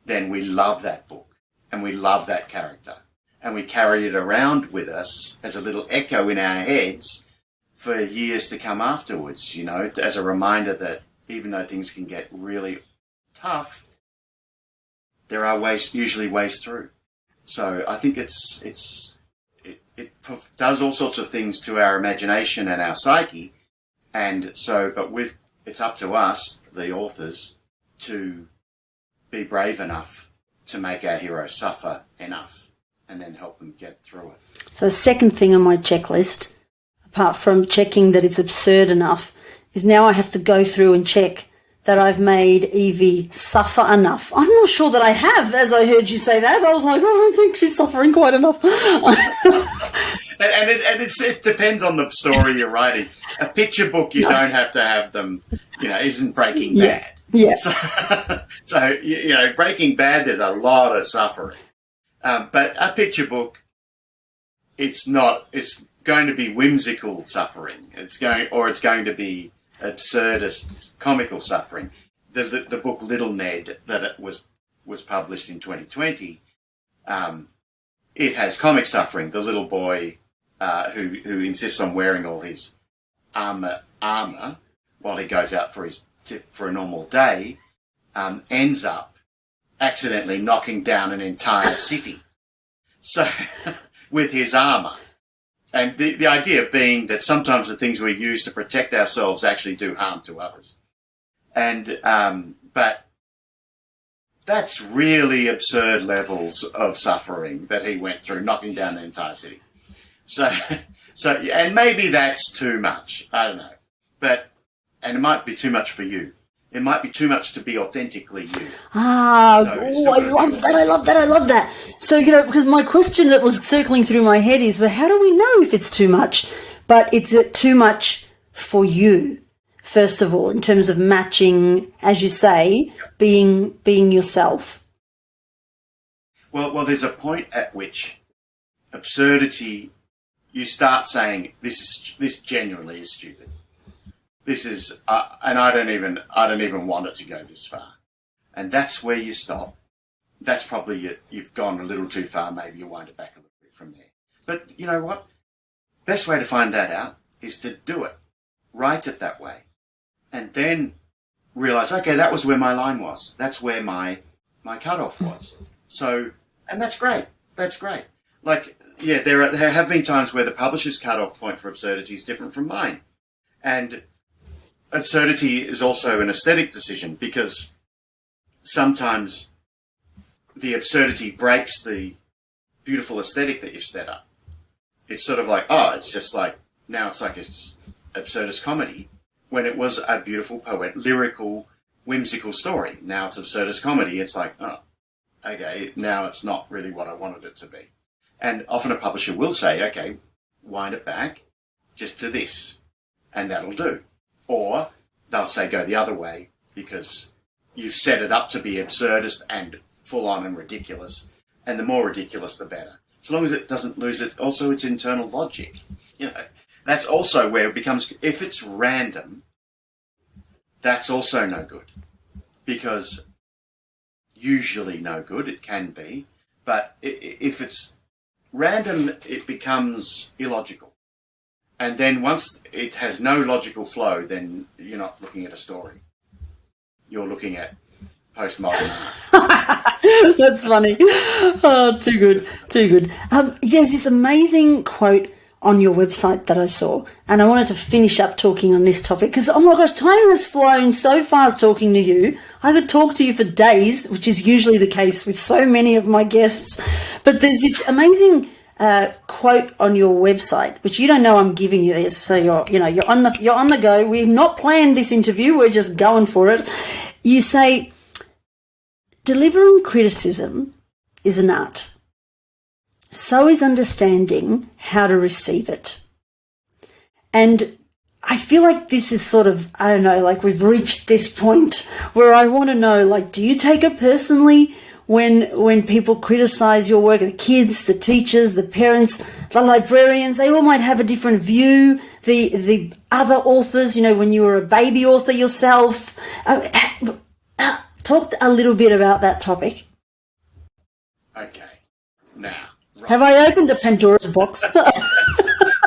then we love that book and we love that character. And we carry it around with us as a little echo in our heads for years to come afterwards, as a reminder that even though things can get really tough, there are usually ways through. So I think it does all sorts of things to our imagination and our psyche, it's up to us, the authors, to be brave enough to make our heroes suffer enough and then help them get through it. So the second thing on my checklist, apart from checking that it's absurd enough, is now I have to go through and check that I've made Evie suffer enough. I'm not sure that I have, as I heard you say that. I was like, I don't think she's suffering quite enough. It depends on the story you're writing. A picture book, you don't have to have them, isn't Breaking Bad. Yeah. So Breaking Bad, there's a lot of suffering. But a picture book, it's going to be whimsical suffering. It's going to be absurdist, comical suffering. The book Little Ned that it was published in 2020, it has comic suffering. The little boy who insists on wearing all his armor while he goes out for a normal day, ends up accidentally knocking down an entire city. So with his armor. And the idea being that sometimes the things we use to protect ourselves actually do harm to others. And, but that's really absurd levels of suffering that he went through, knocking down the entire city. So, and maybe that's too much. I don't know. And it might be too much for you. It might be too much to be authentically you. I love that. So, because my question that was circling through my head is, well, how do we know if it's too much? But is it too much for you, first of all, in terms of matching, as you say, being yourself? Well, there's a point at which absurdity, you start saying, this genuinely is stupid. This is, and I don't even want it to go this far. And that's where you stop. That's probably you've gone a little too far. Maybe you wind it back a little bit from there. But you know what? Best way to find that out is to do it. Write it that way. And then realize, okay, that was where my line was. That's where my cutoff was. So, and that's great. That's great. Like, yeah, there have been times where the publisher's cutoff point for absurdity is different from mine. And absurdity is also an aesthetic decision, because sometimes the absurdity breaks the beautiful aesthetic that you've set up. It's sort of like, it's just like, now it's like it's absurdist comedy, when it was a beautiful, lyrical, whimsical story. Now it's absurdist comedy. It's like, okay, now it's not really what I wanted it to be. And often a publisher will say, okay, wind it back just to this, and that'll do. Or they'll say go the other way because you've set it up to be absurdist and full on and ridiculous. And the more ridiculous, the better. As long as it doesn't lose its internal logic. That's also where it becomes, if it's random, that's also no good. Because usually no good, it can be. But if it's random, it becomes illogical. And then once it has no logical flow, then you're not looking at a story. You're looking at postmodern art. That's funny. Oh, too good. There's this amazing quote on your website that I saw, and I wanted to finish up talking on this topic because, oh my gosh, time has flown so fast talking to you. I could talk to you for days, which is usually the case with so many of my guests. But there's this amazing quote on your website, which you don't know I'm giving you this, so you're on the go. We've not planned this interview; we're just going for it. You say, "Delivering criticism is an art. So is understanding how to receive it." And I feel like this is sort of, I don't know, like we've reached this point where I want to know, like, do you take it personally when people criticize your work? The kids, the teachers, the parents, the librarians, they all might have a different view. The other authors, when you were a baby author yourself. Talk a little bit about that topic. Okay. Now, right. Have I opened a Pandora's box?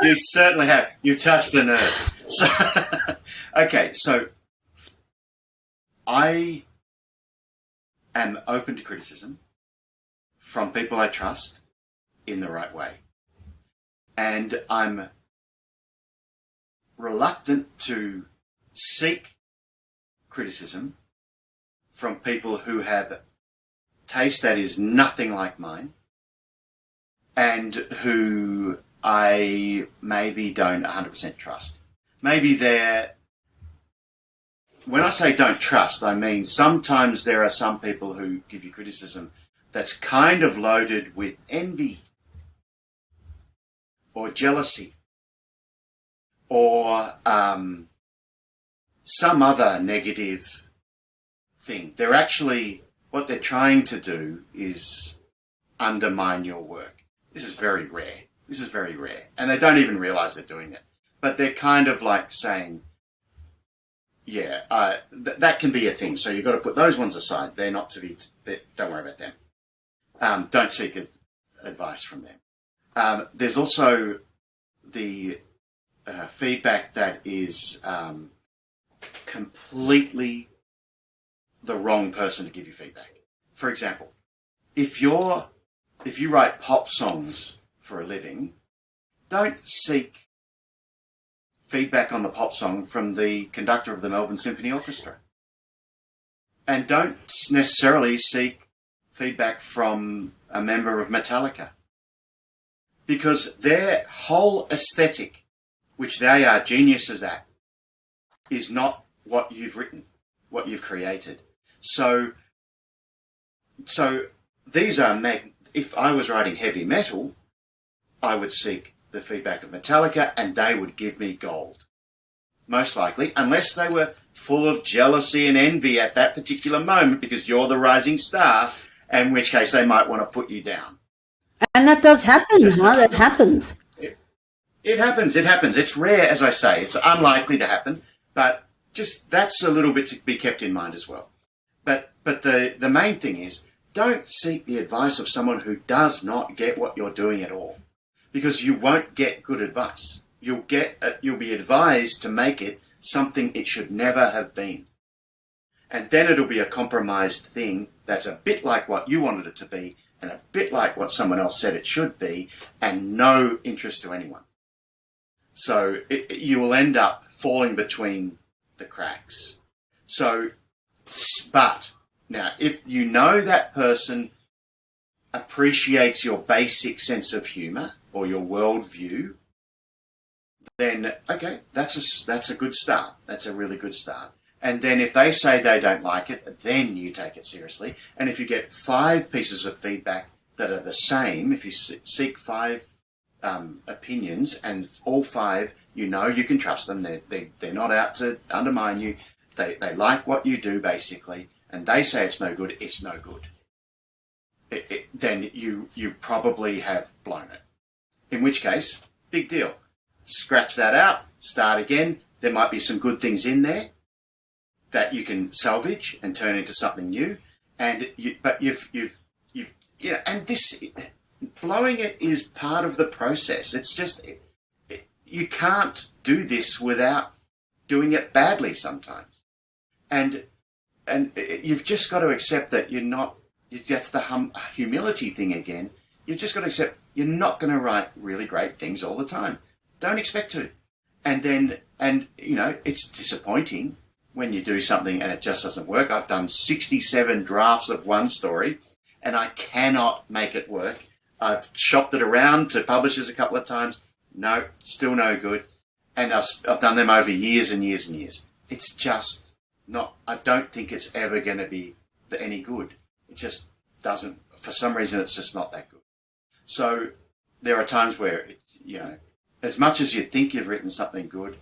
You certainly have. You've touched a nerve. So I am open to criticism from people I trust in the right way. And I'm reluctant to seek criticism from people who have taste that is nothing like mine and who I maybe don't 100% trust. Maybe when I say don't trust, I mean sometimes there are some people who give you criticism that's kind of loaded with envy or jealousy or some other negative thing. They're actually, what they're trying to do is undermine your work. This is very rare. And they don't even realize they're doing it. But they're kind of like saying, that can be a thing. So you've got to put those ones aside. They're not to be, don't worry about them. Don't seek advice from them. There's also the feedback that is completely the wrong person to give you feedback. For example, if you write pop songs for a living don't seek feedback on the pop song from the conductor of the Melbourne Symphony Orchestra. And don't necessarily seek feedback from a member of Metallica. Because their whole aesthetic, which they are geniuses at, is not what you've written, what you've created. So these are, if I was writing heavy metal, I would seek the feedback of Metallica and they would give me gold. Most likely, unless they were full of jealousy and envy at that particular moment because you're the rising star, in which case they might want to put you down. And that does happen, That happens. It happens. It's rare, as I say. It's unlikely to happen, but just that's a little bit to be kept in mind as well. But the main thing is, don't seek the advice of someone who does not get what you're doing at all, because you won't get good advice. You'll be advised to make it something it should never have been. And then it'll be a compromised thing that's a bit like what you wanted it to be and a bit like what someone else said it should be, and no interest to anyone. So you will end up falling between the cracks. So, but now, if you know that person appreciates your basic sense of humour or your worldview, then, okay, that's a good start. That's a really good start. And then if they say they don't like it, then you take it seriously. And if you get 5 pieces of feedback that are the same, if you seek 5 opinions and all 5, you know you can trust them. They're not out to undermine you. They like what you do, basically, and they say it's no good, it's no good. Then you probably have blown it. In which case, big deal. Scratch that out, start again. There might be some good things in there that you can salvage and turn into something new. And and this blowing it is part of the process. It's just you can't do this without doing it badly sometimes. And you've just got to accept that you're not. That's the humility thing again. You've just got to accept you're not going to write really great things all the time. Don't expect to. And it's disappointing when you do something and it just doesn't work. I've done 67 drafts of one story and I cannot make it work. I've shopped it around to publishers a couple of times. No, still no good. And I've done them over years and years and years. It's just not, I don't think it's ever going to be any good. It just doesn't, for some reason, it's just not that good. So there are times where, as much as you think you've written something good,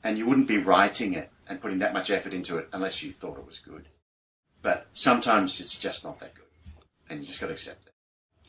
and you wouldn't be writing it and putting that much effort into it unless you thought it was good. But sometimes it's just not that good, and you just got to accept it.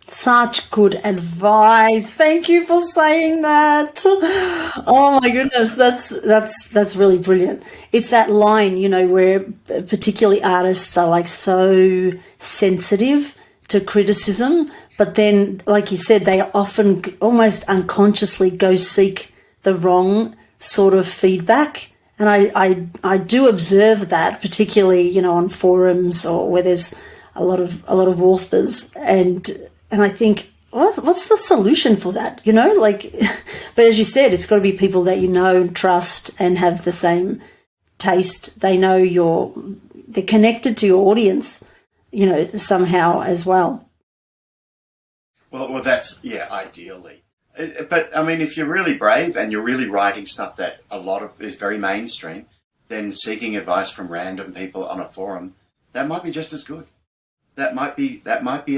Such good advice. Thank you for saying that. Oh my goodness, that's really brilliant. It's that line, where particularly artists are like so sensitive to criticism, but then, like you said, they often almost unconsciously go seek the wrong sort of feedback. And I do observe that, particularly, on forums or where there's a lot of authors, and I think, what's the solution for that? But as you said, it's got to be people that you know and trust and have the same taste. They know they're connected to your audience, somehow as well. Well, that's, ideally. But, I mean, if you're really brave and you're really writing stuff that a lot of is very mainstream, then seeking advice from random people on a forum, that might be just as good. That might be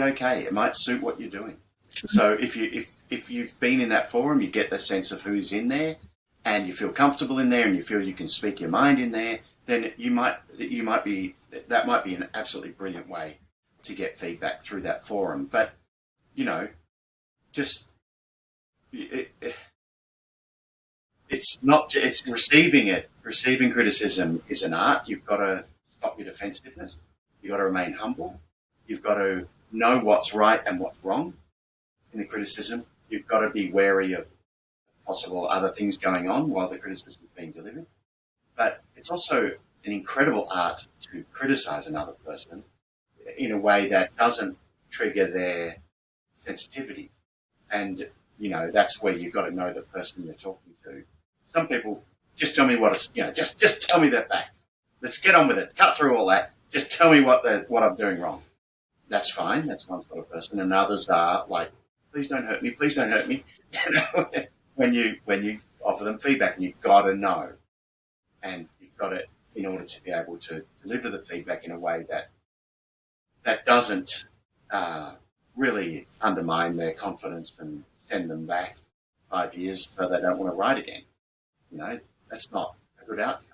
okay. It might suit what you're doing. True. So if you've been in that forum, you get the sense of who's in there, and you feel comfortable in there, and you feel you can speak your mind in there, then that might be an absolutely brilliant way to get feedback through that forum. But it's receiving it. Receiving criticism is an art. You've got to stop your defensiveness. You've got to remain humble. You've got to know what's right and what's wrong in the criticism. You've got to be wary of possible other things going on while the criticism is being delivered. But it's also an incredible art to criticize another person in a way that doesn't trigger their sensitivity. And, that's where you've got to know the person you're talking to. Some people just tell me what it's, just tell me the facts. Let's get on with it. Cut through all that. Just tell me what I'm doing wrong. That's fine. That's one sort of person. And others are like, please don't hurt me. Please don't hurt me. When you offer them feedback, and you've got to know, and you've got to, in order to be able to deliver the feedback in a way that doesn't really undermine their confidence and send them back 5 years so they don't want to write again. That's not a good outcome.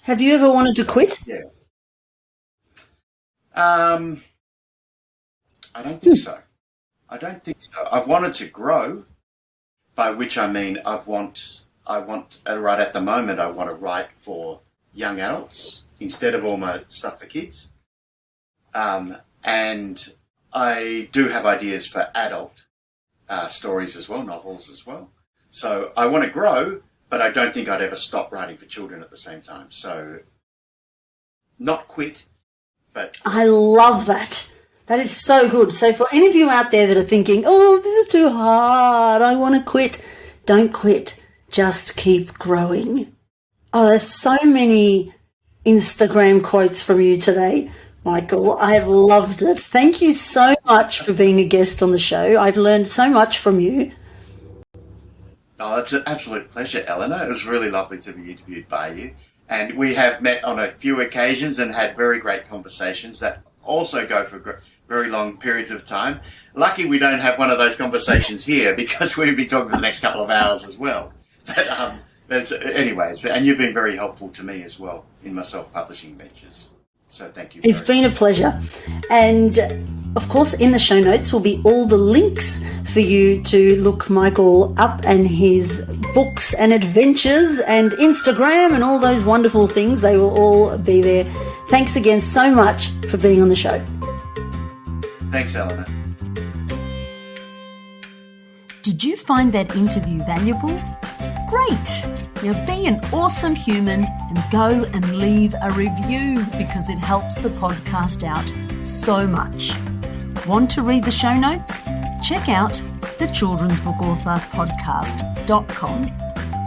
Have you ever wanted to quit? Yeah. I don't think so. I've wanted to grow, by which I mean right at the moment, I want to write for young adults instead of all my stuff for kids. And I do have ideas for adult stories as well, novels as well. So I want to grow, but I don't think I'd ever stop writing for children at the same time. So not quit, but... I love that. That is so good. So for any of you out there that are thinking, oh, this is too hard, I want to quit, don't quit. Just keep growing. Oh, there's so many Instagram quotes from you today, Michael. I've loved it. Thank you so much for being a guest on the show. I've learned so much from you. Oh, it's an absolute pleasure, Eleanor. It was really lovely to be interviewed by you. And we have met on a few occasions and had very great conversations that also go for very long periods of time. Lucky we don't have one of those conversations here, because we'd be talking for the next couple of hours as well. But anyways, and you've been very helpful to me as well in my self-publishing ventures. So thank you. It's been a pleasure. And of course, in the show notes will be all the links for you to look Michael up and his books and adventures and Instagram and all those wonderful things. They will all be there. Thanks again so much for being on the show. Thanks, Eleanor. Did you find that interview valuable? Great! Now be an awesome human and go and leave a review, because it helps the podcast out so much. Want to read the show notes? Check out thechildren'sbookauthorpodcast.com.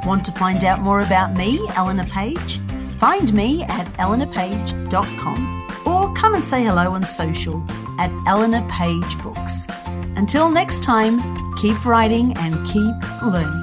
Want to find out more about me, Eleanor Page? Find me at eleanorpage.com, or come and say hello on social at Eleanor Page Books. Until next time, keep writing and keep learning.